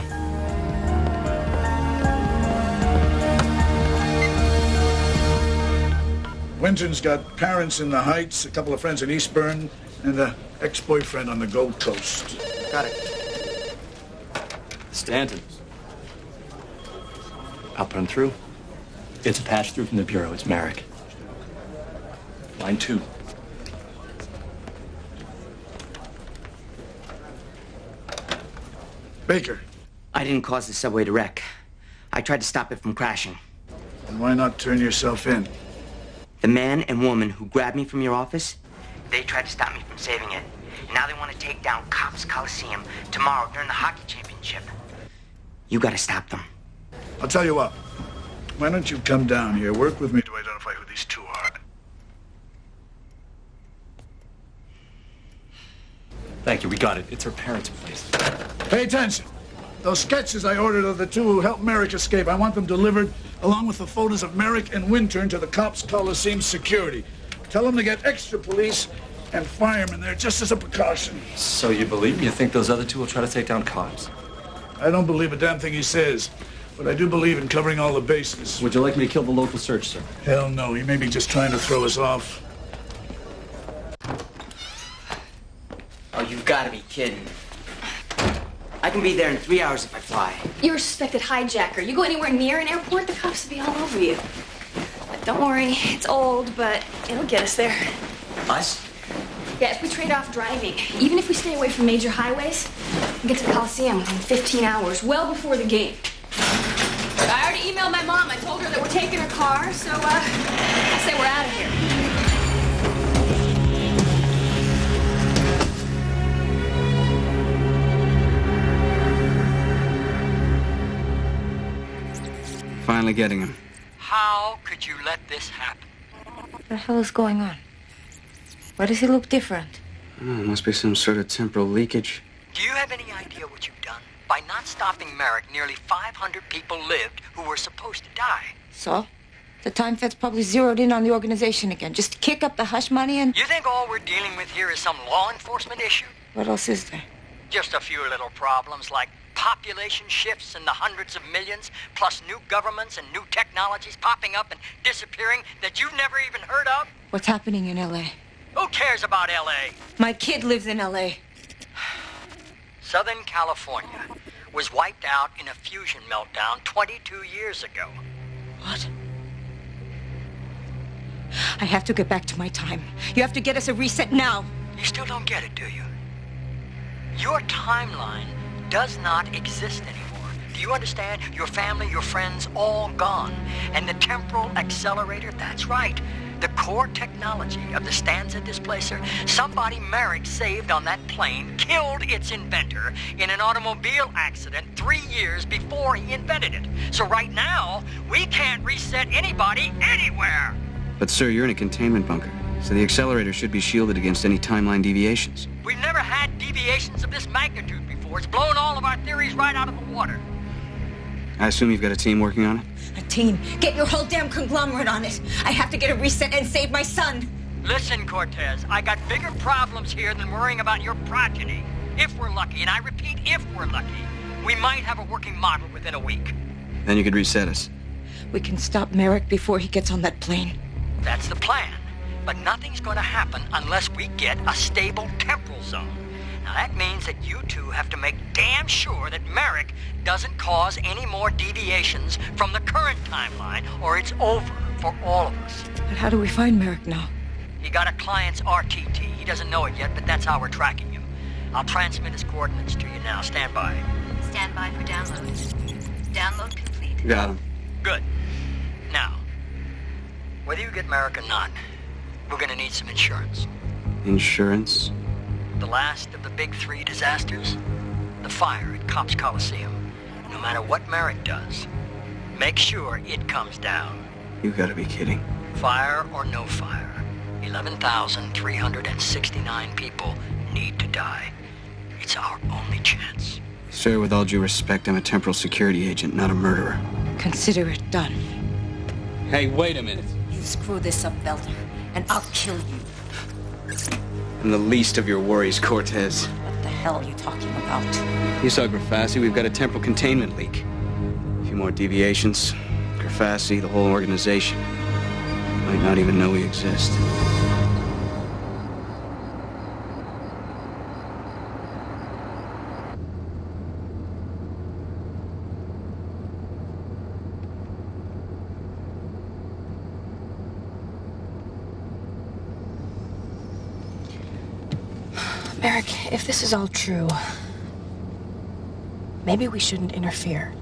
Winton's got parents in the Heights, a couple of friends in Eastburn, and an ex-boyfriend on the Gold Coast. Got it. Stanton. I'll put him through. It's a patch through from the Bureau. It's Merrick. Line 2. Baker. I didn't cause the subway to wreck. I tried to stop it from crashing. And why not turn yourself in? The man and woman who grabbed me from your office, they tried to stop me from saving it. And now they want to take down Cops Coliseum tomorrow during the hockey championship. You gotta stop them. I'll tell you what. Why don't you come down here, work with me to identify who these two are. Thank you. We got it. It's her parents' place. Pay attention. Those sketches I ordered of the two who helped Merrick escape, I want them delivered along with the photos of Merrick and Wintern to the Cops Coliseum security. Tell them to get extra police and firemen there just as a precaution. So you believe me? You think those other two will try to take down cops? I don't believe a damn thing he says, but I do believe in covering all the bases. Would you like me to kill the local search, sir? Hell no. He may be just trying to throw us off. Oh, you've gotta be kidding. I can be there in 3 hours if I fly. You're a suspected hijacker. You go anywhere near an airport, the cops will be all over you. But don't worry, it's old, but it'll get us there. Us? Yeah, if we trade off driving, even if we stay away from major highways, we'll get to the Coliseum within 15 hours, well before the game. I already emailed my mom. I told her that we're taking her car, so, I say we're out of here. Finally getting him. How could you let this happen? What the hell is going on? Why does he look different? Oh, must be some sort of temporal leakage. Do you have any idea what you've done? By not stopping Merrick, nearly 500 people lived who were supposed to die. So? The time fed's probably zeroed in on the organization again, just to kick up the hush money and... You think all we're dealing with here is some law enforcement issue? What else is there? Just a few little problems like population shifts in the hundreds of millions, plus new governments and new technologies popping up and disappearing that you've never even heard of? What's happening in L.A.? Who cares about L.A.? My kid lives in L.A. Southern California, was wiped out in a fusion meltdown 22 years ago. What? I have to get back to my time. You have to get us a reset now. You still don't get it, do you? Your timeline does not exist anymore. Do you understand? Your family, your friends, all gone. And the temporal accelerator, that's right. The core technology of the Stanza displacer, somebody Merrick saved on that plane killed its inventor in an automobile accident 3 years before he invented it. So right now, we can't reset anybody anywhere. But sir, you're in a containment bunker, so the accelerator should be shielded against any timeline deviations. We've never had deviations of this magnitude before. It's blown all of our theories right out of the water. I assume you've got a team working on it? A team. Get your whole damn conglomerate on it. I have to get a reset and save my son. Listen, Cortez, I got bigger problems here than worrying about your progeny. If we're lucky, and I repeat, if we're lucky, we might have a working model within a week. Then you could reset us. We can stop Merrick before he gets on that plane. That's the plan. But nothing's going to happen unless we get a stable temporal zone. Now that means that you two have to make damn sure that Merrick doesn't cause any more deviations from the current timeline, or it's over for all of us. But how do we find Merrick now? He got a client's RTT. He doesn't know it yet, but that's how we're tracking him. I'll transmit his coordinates to you now. Stand by. Stand by for download. Download complete. Got him. Good. Now, whether you get Merrick or not, we're gonna need some insurance. Insurance? The last of the big 3 disasters, the fire at Cops Coliseum. No matter what Merrick does, make sure it comes down. You gotta be kidding. Fire or no fire, 11,369 people need to die. It's our only chance. Sir, with all due respect, I'm a temporal security agent, not a murderer. Consider it done. Hey, wait a minute. You screw this up, Belter, and I'll kill you. I'm the least of your worries, Cortez. What the hell are you talking about? You saw Grafassi. We've got a temporal containment leak. A few more deviations. Grafassi, the whole organization, might not even know we exist. Merrick, if this is all true, maybe we shouldn't interfere.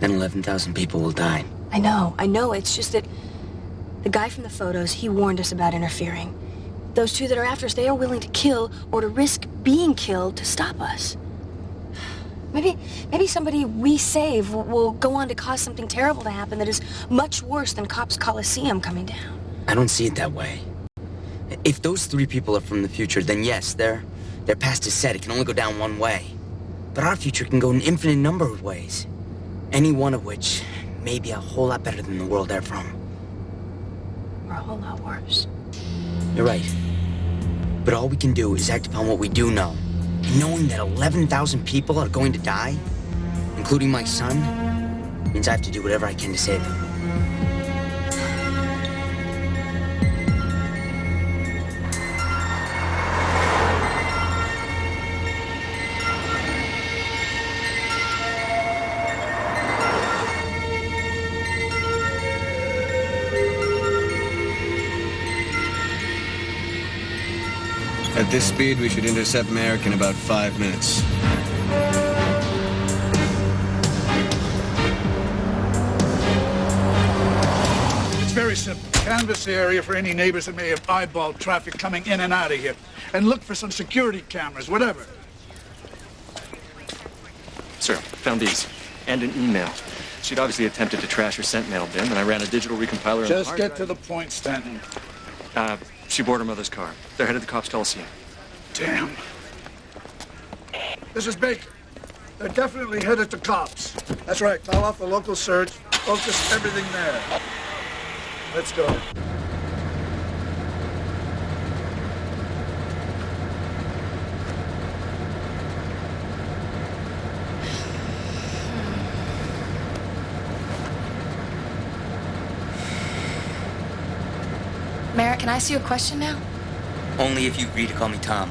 Then 11,000 people will die. I know. It's just that the guy from the photos, he warned us about interfering. Those 2 that are after us, they are willing to kill or to risk being killed to stop us. Maybe somebody we save will go on to cause something terrible to happen that is much worse than Cops Coliseum coming down. I don't see it that way. If those 3 people are from the future, then yes, their past is set. It can only go down one way. But our future can go an infinite number of ways. Any one of which may be a whole lot better than the world they're from. Or a whole lot worse. You're right. But all we can do is act upon what we do know. And knowing that 11,000 people are going to die, including my son, means I have to do whatever I can to save them. At this speed, we should intercept Merrick in about 5 minutes. It's very simple. Canvass the area for any neighbors that may have eyeballed traffic coming in and out of here. And look for some security cameras, whatever. Sir, found these. And an email. She'd obviously attempted to trash her sent mail bin, and I ran a digital recompiler on Just get to the point, Stanton. She boarded her mother's car. They're headed to Cops Coliseum. Damn. This is Baker. They're definitely headed to Cops. That's right. Call off the local search. Focus everything there. Let's go. Merrick, can I ask you a question now? Only if you agree to call me Tom.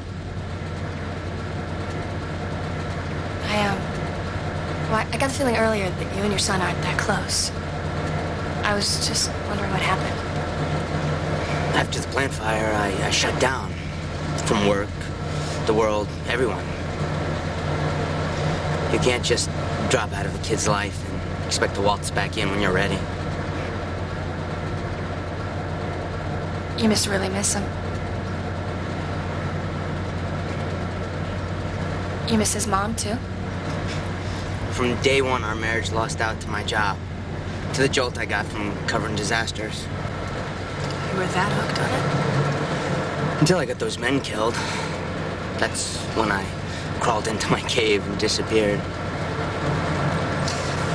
Well, I got the feeling earlier that you and your son aren't that close. I was just wondering what happened. After the plant fire, I shut down. From work, the world, everyone. You can't just drop out of a kid's life and expect to waltz back in when you're ready. You must really miss him. You miss his mom, too? From day one, our marriage lost out to my job. To the jolt I got from covering disasters. You were that hooked on it? Until I got those men killed. That's when I crawled into my cave and disappeared.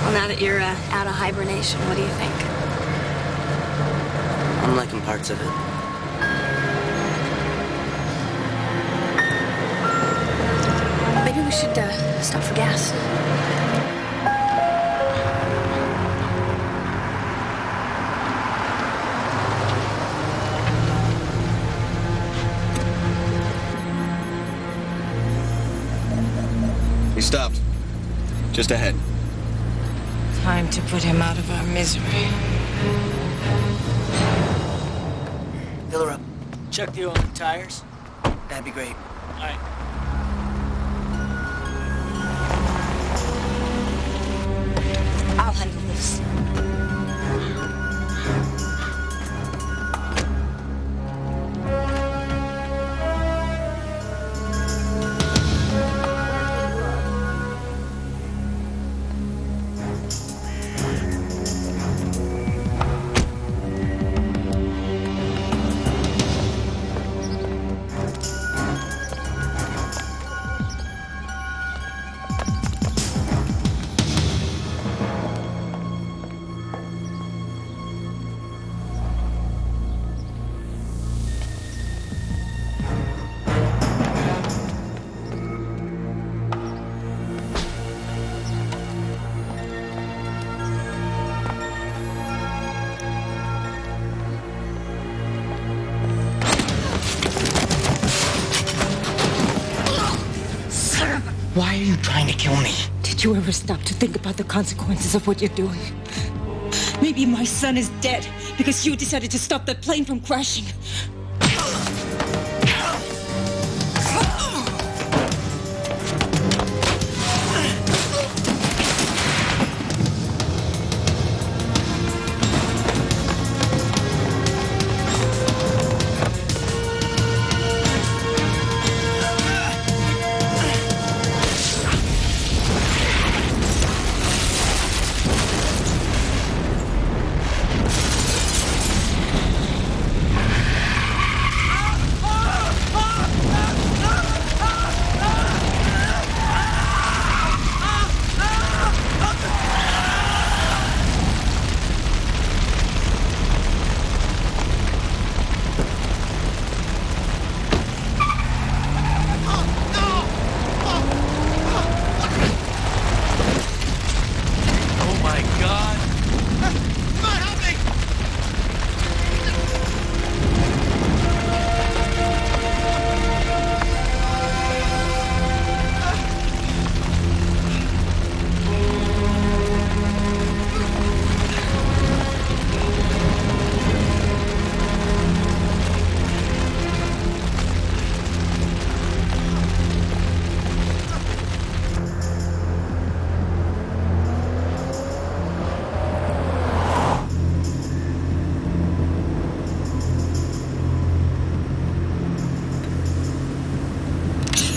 Well, now that you're out of hibernation, what do you think? I'm liking parts of it. Maybe we should stop for gas. We stopped. Just ahead. Time to put him out of our misery. Fill her up. Check the oil and tires. That'd be great. All right. I'll handle this. Why are you trying to kill me? Did you ever stop to think about the consequences of what you're doing? Maybe my son is dead because you decided to stop that plane from crashing.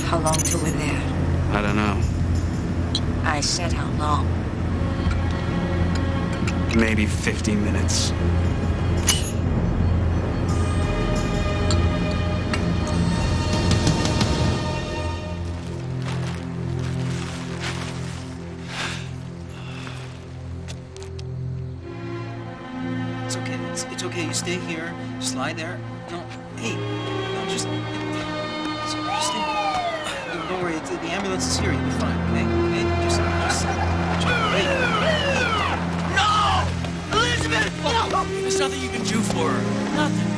How long till we're there? I don't know. I said how long. Maybe 15 minutes. It's okay. It's okay. You stay here. Just lie there. No, hey, no, just stay. Don't worry. The ambulance is here. You'll be fine. Okay. Okay. Just. Hey. No! Elizabeth! No! There's nothing you can do for her. Nothing.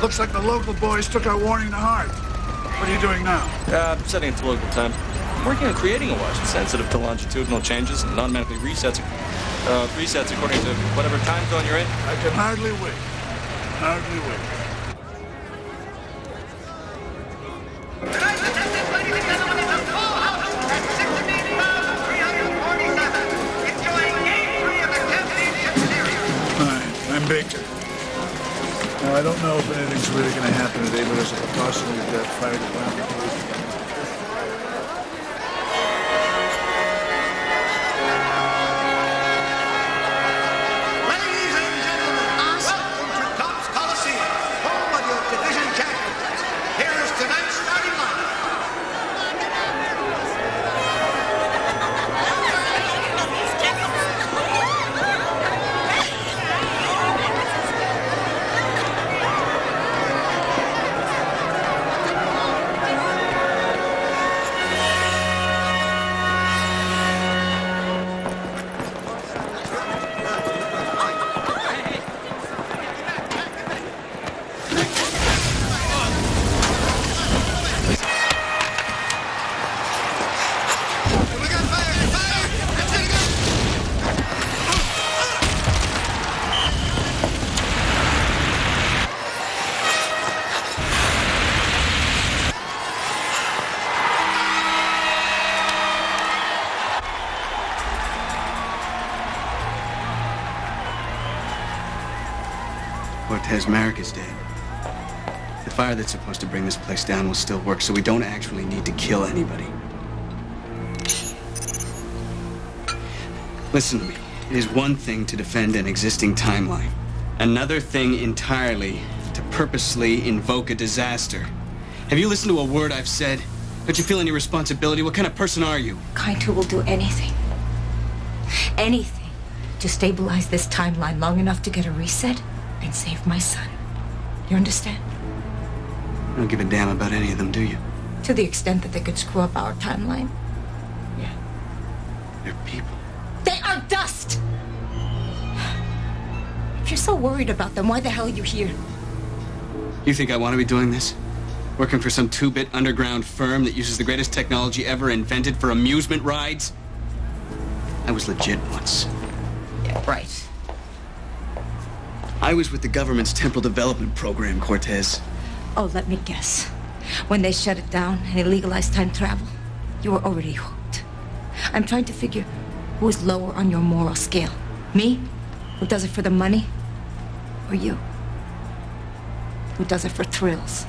Looks like the local boys took our warning to heart. What are you doing now? I'm setting it to local time. I'm working on creating a watch sensitive to longitudinal changes and automatically resets according to whatever time zone you're in. I can hardly wait. Hardly wait. I'm Baker. Now, I don't know if anything's really going to happen today, but there's a precautionary fire department. Ladies and gentlemen, welcome to Topps Coliseum, home of your division champions. Here is tonight's starting lineup. Cortez, Merrick is dead. The fire that's supposed to bring this place down will still work, so we don't actually need to kill anybody. Listen to me. It is one thing to defend an existing timeline. Another thing entirely to purposely invoke a disaster. Have you listened to a word I've said? Don't you feel any responsibility? What kind of person are you? Kind who will do anything. Anything to stabilize this timeline long enough to get a reset and save my son. You understand? You don't give a damn about any of them, do you? To the extent that they could screw up our timeline. Yeah. They're people. They are dust! If you're so worried about them, why the hell are you here? You think I want to be doing this? Working for some two-bit underground firm that uses the greatest technology ever invented for amusement rides? I was legit once. Yeah, right. I was with the government's temporal development program, Cortez. Oh, let me guess. When they shut it down and illegalized time travel, you were already hooked. I'm trying to figure who is lower on your moral scale. Me, who does it for the money, or you, who does it for thrills?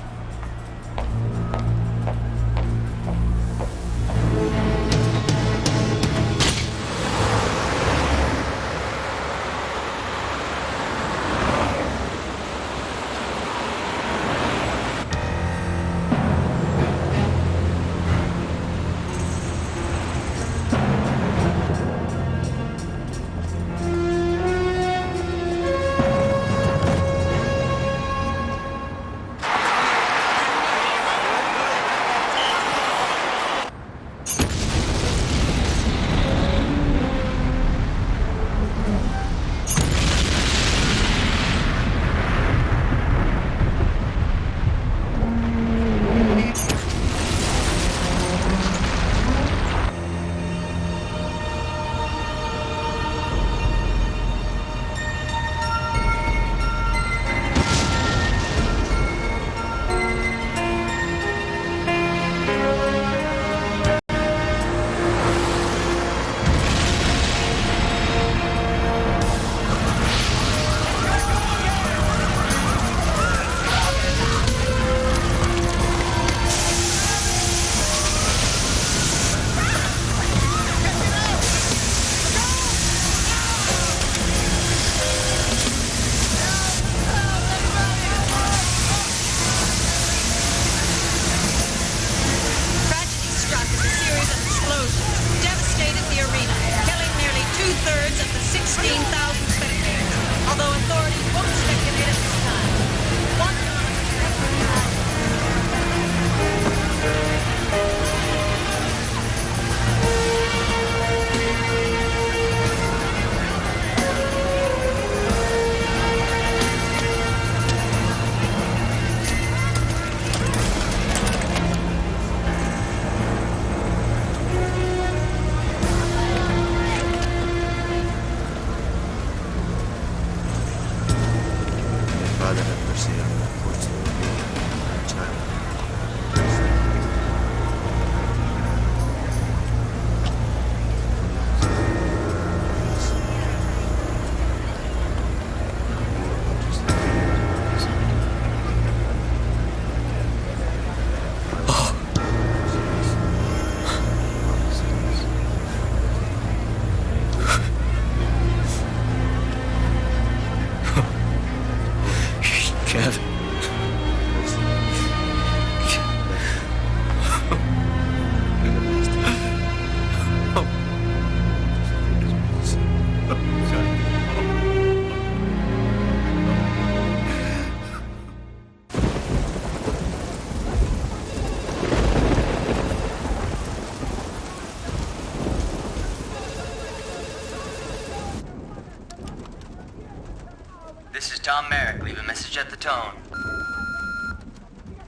This is Tom Merrick. Leave a message at the tone.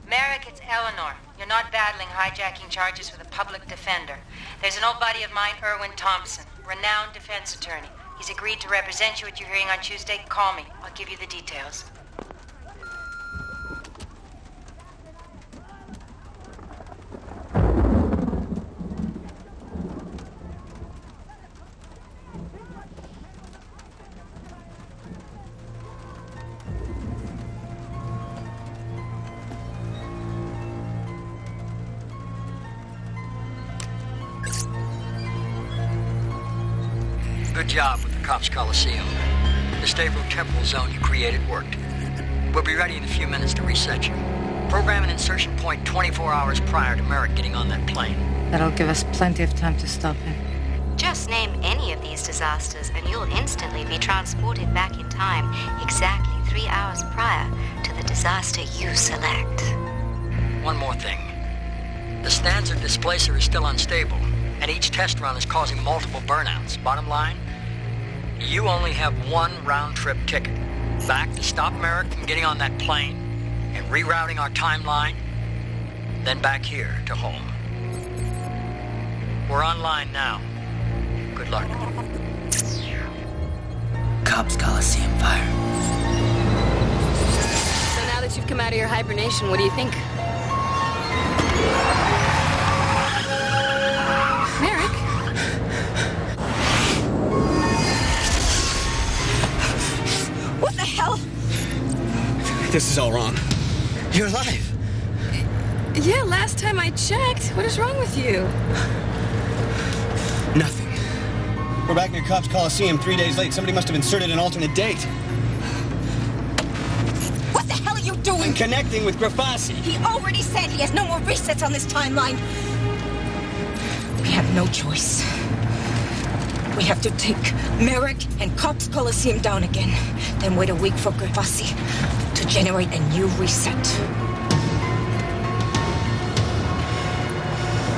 Merrick, it's Eleanor. You're not battling hijacking charges with a public defender. There's an old buddy of mine, Erwin Thompson, renowned defense attorney. He's agreed to represent you at your hearing on Tuesday. Call me. I'll give you the details. Good job with the Cops Coliseum. The stable temporal zone you created worked. We'll be ready in a few minutes to reset you. Program an insertion point 24 hours prior to Merrick getting on that plane. That'll give us plenty of time to stop him. Just name any of these disasters and you'll instantly be transported back in time exactly 3 hours prior to the disaster you select. One more thing. The Stanza displacer is still unstable, and each test run is causing multiple burnouts. Bottom line, you only have one round-trip ticket. Back to stop Merrick from getting on that plane and rerouting our timeline, then back here to home. We're online now. Good luck. Cops Coliseum fire. So now that you've come out of your hibernation, what do you think? Merrick? What the hell? This is all wrong. You're alive. Yeah, last time I checked. What is wrong with you? Nothing. We're back near Cops Coliseum 3 days late. Somebody must have inserted an alternate date. What the hell are you doing? I'm connecting with Grafassi. He already said he has no more resets on this timeline. We have no choice. We have to take Merrick and Cops Coliseum down again, then wait a week for Grafassi to generate a new reset.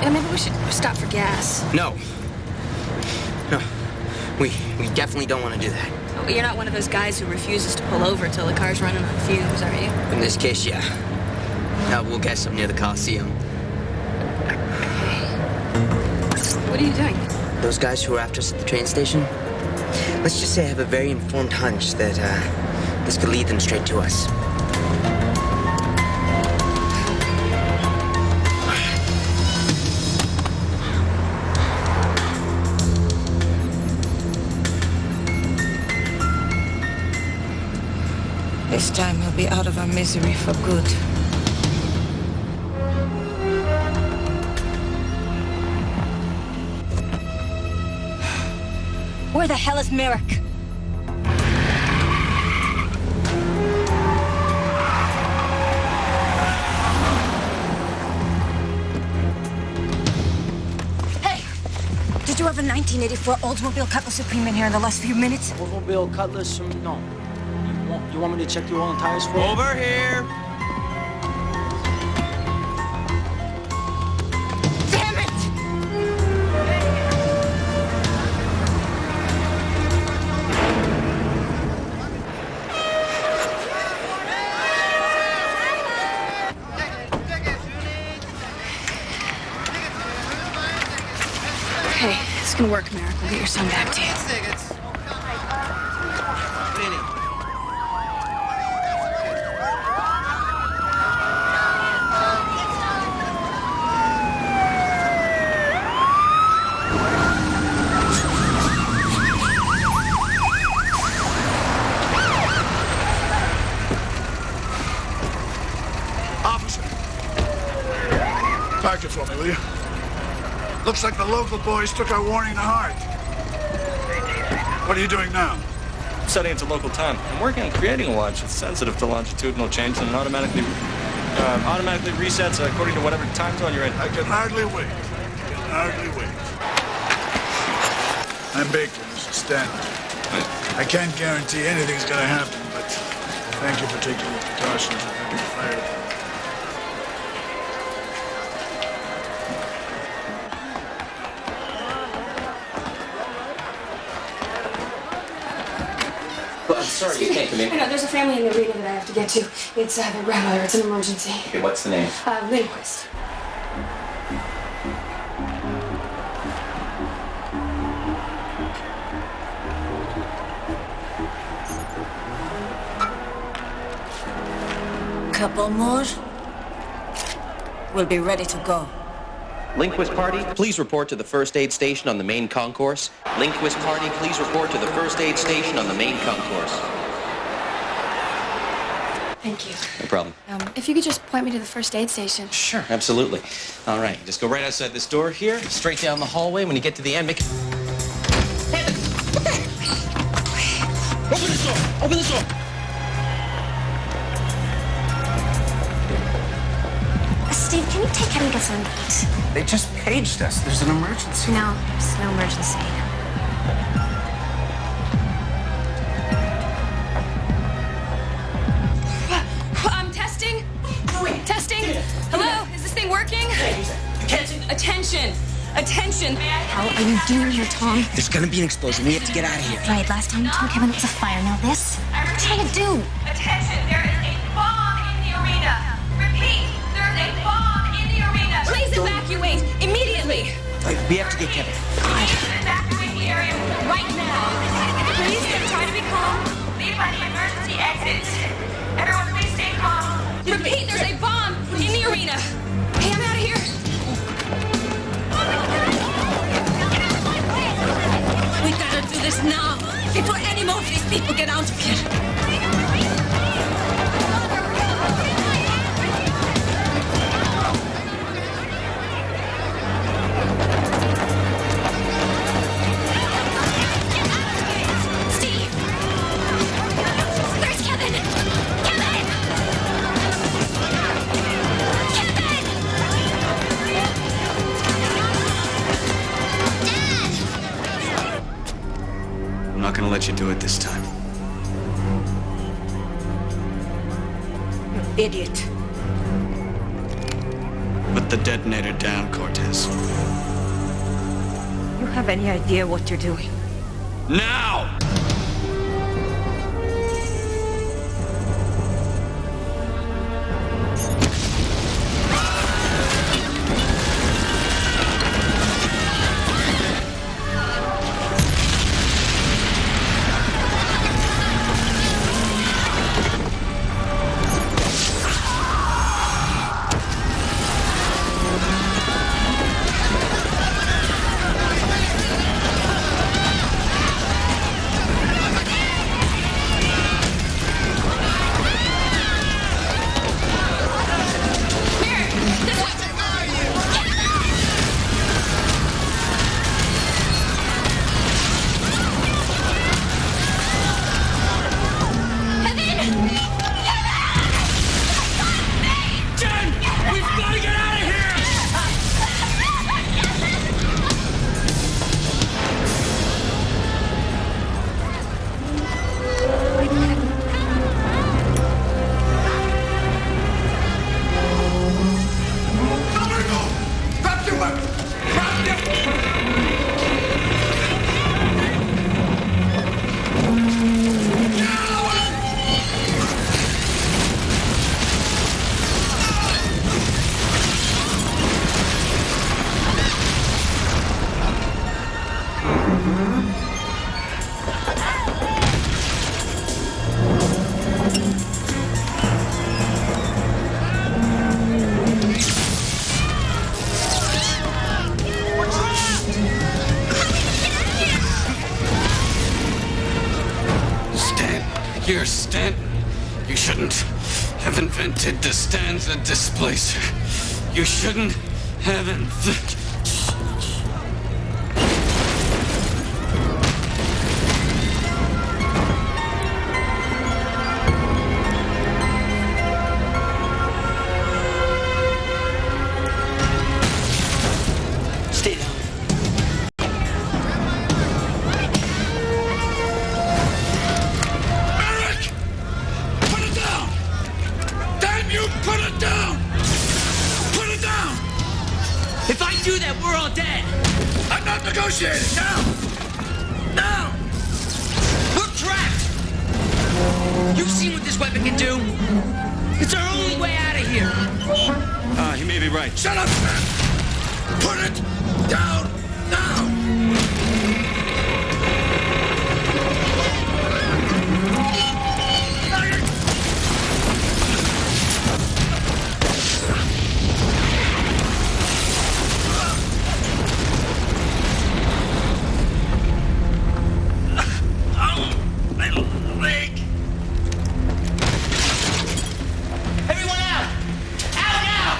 Yeah, maybe we should stop for gas. No. No. We definitely don't want to do that. But you're not one of those guys who refuses to pull over till the car's running on fumes, are you? In this case, yeah. We'll get some near the Coliseum. What are you doing? Those guys who were after us at the train station? Let's just say I have a very informed hunch that this could lead them straight to us. This time we'll be out of our misery for good. Where the hell is Merrick? Hey! Did you have a 1984 Oldsmobile Cutlass Supreme in here in the last few minutes? Oldsmobile Cutlass? No. You want me to check the oil and tires for you? Over here! Damn it! Okay, this can work, Merrick. We'll get your son back to you. Park it for me, will you? Looks like the local boys took our warning to heart. What are you doing now? I'm setting it to local time. I'm working on creating a watch that's sensitive to longitudinal change and automatically... automatically resets according to whatever time zone you're in. I can hardly wait. I'm Baker, Mr. Stanley. I can't guarantee anything's gonna happen, but thank you for taking the precautions of having the fire. Well, I'm sorry, you can't come in. I know, there's a family in the arena that I have to get to. It's their grandmother. It's an emergency. Okay, what's the name? Lindquist. Couple more. We'll be ready to go. Lindquist Party, please report to the first aid station on the main concourse. Lindquist Party, please report to the first aid station on the main concourse. Thank you. No problem. If you could just point me to the first aid station. Sure, absolutely. All right, just go right outside this door here, straight down the hallway. When you get to the end, make... Open this door! Open this door! Steve, can you take him and get some heat? They just paged us. There's an emergency. No, there's no emergency. Testing? Testing? Hello? Is this thing working? Attention! Attention! How are you doing here, Tom? There's gonna be an explosion. We have to get out of here. Right, last time you told Kevin it was a fire. Now this? What are you trying to do? Attention, there is a bomb in the arena. Repeat, there is a bomb in the arena. Please evacuate immediately. We have to get Kevin. Evacuate the area Right now. Please try to be calm. Leave by the emergency exits. Everyone, please stay calm. Repeat, there's a bomb in the arena. Hey, I'm out of here. We gotta do this now, before any more of these people get out of here. Steve! Where's Kevin? Kevin! I'm not gonna let you do it this time. Idiot. Put the detonator down, Cortez. You have any idea what you're doing? Now! You're Stanton. You shouldn't have invented the stanza displacer. You shouldn't have invented... all dead. I'm not negotiating. Now! Now! We're trapped. You've seen what this weapon can do. It's our only way out of here. He may be right. Shut up, man! Put it down now! Everyone out! Out now!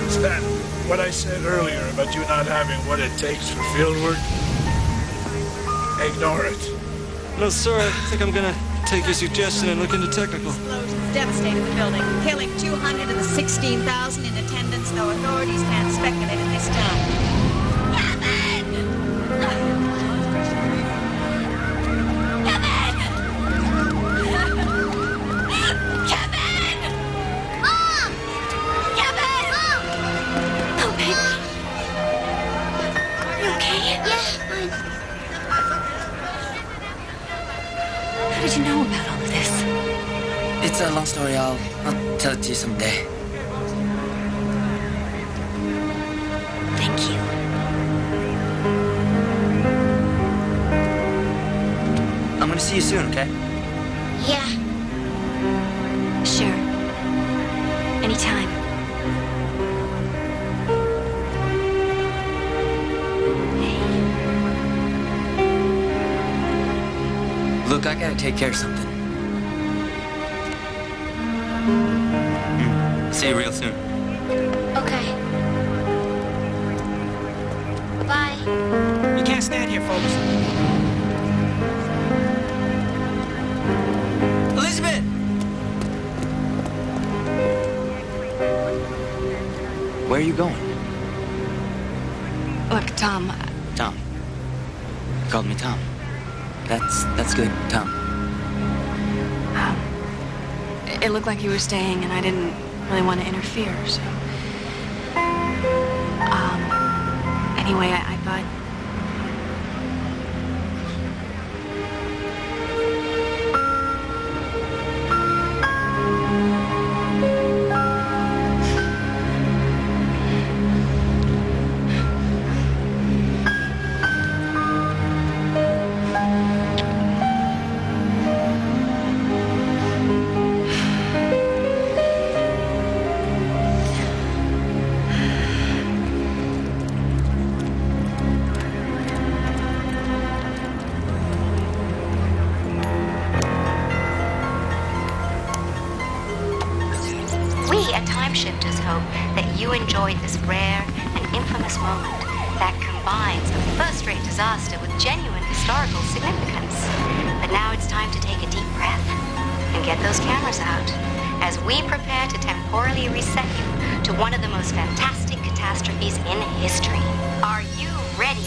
Stan, what I said earlier about you not having what it takes for field work, ignore it. No, sir, I think I'm gonna take your suggestion and look into technical. Explosions devastated the building, killing 200 of the 16,000 in attendance, though authorities can't speculate at this time. How did you know about all of this? It's a long story. I'll tell it to you someday. Thank you. I'm gonna see you soon, okay? Yeah. Sure. Anytime. Look, I gotta take care of something. See you real soon. Okay. Bye. You can't stand here, folks. Elizabeth! Where are you going? Look, Tom. Tom. You called me Tom. That's good, Tom. It looked like you were staying, and I didn't really want to interfere, so. Anyway, I thought. Shifters hope that you enjoyed this rare and infamous moment that combines a first-rate disaster with genuine historical significance. But now it's time to take a deep breath and get those cameras out as we prepare to temporally reset you to one of the most fantastic catastrophes in history. Are you ready?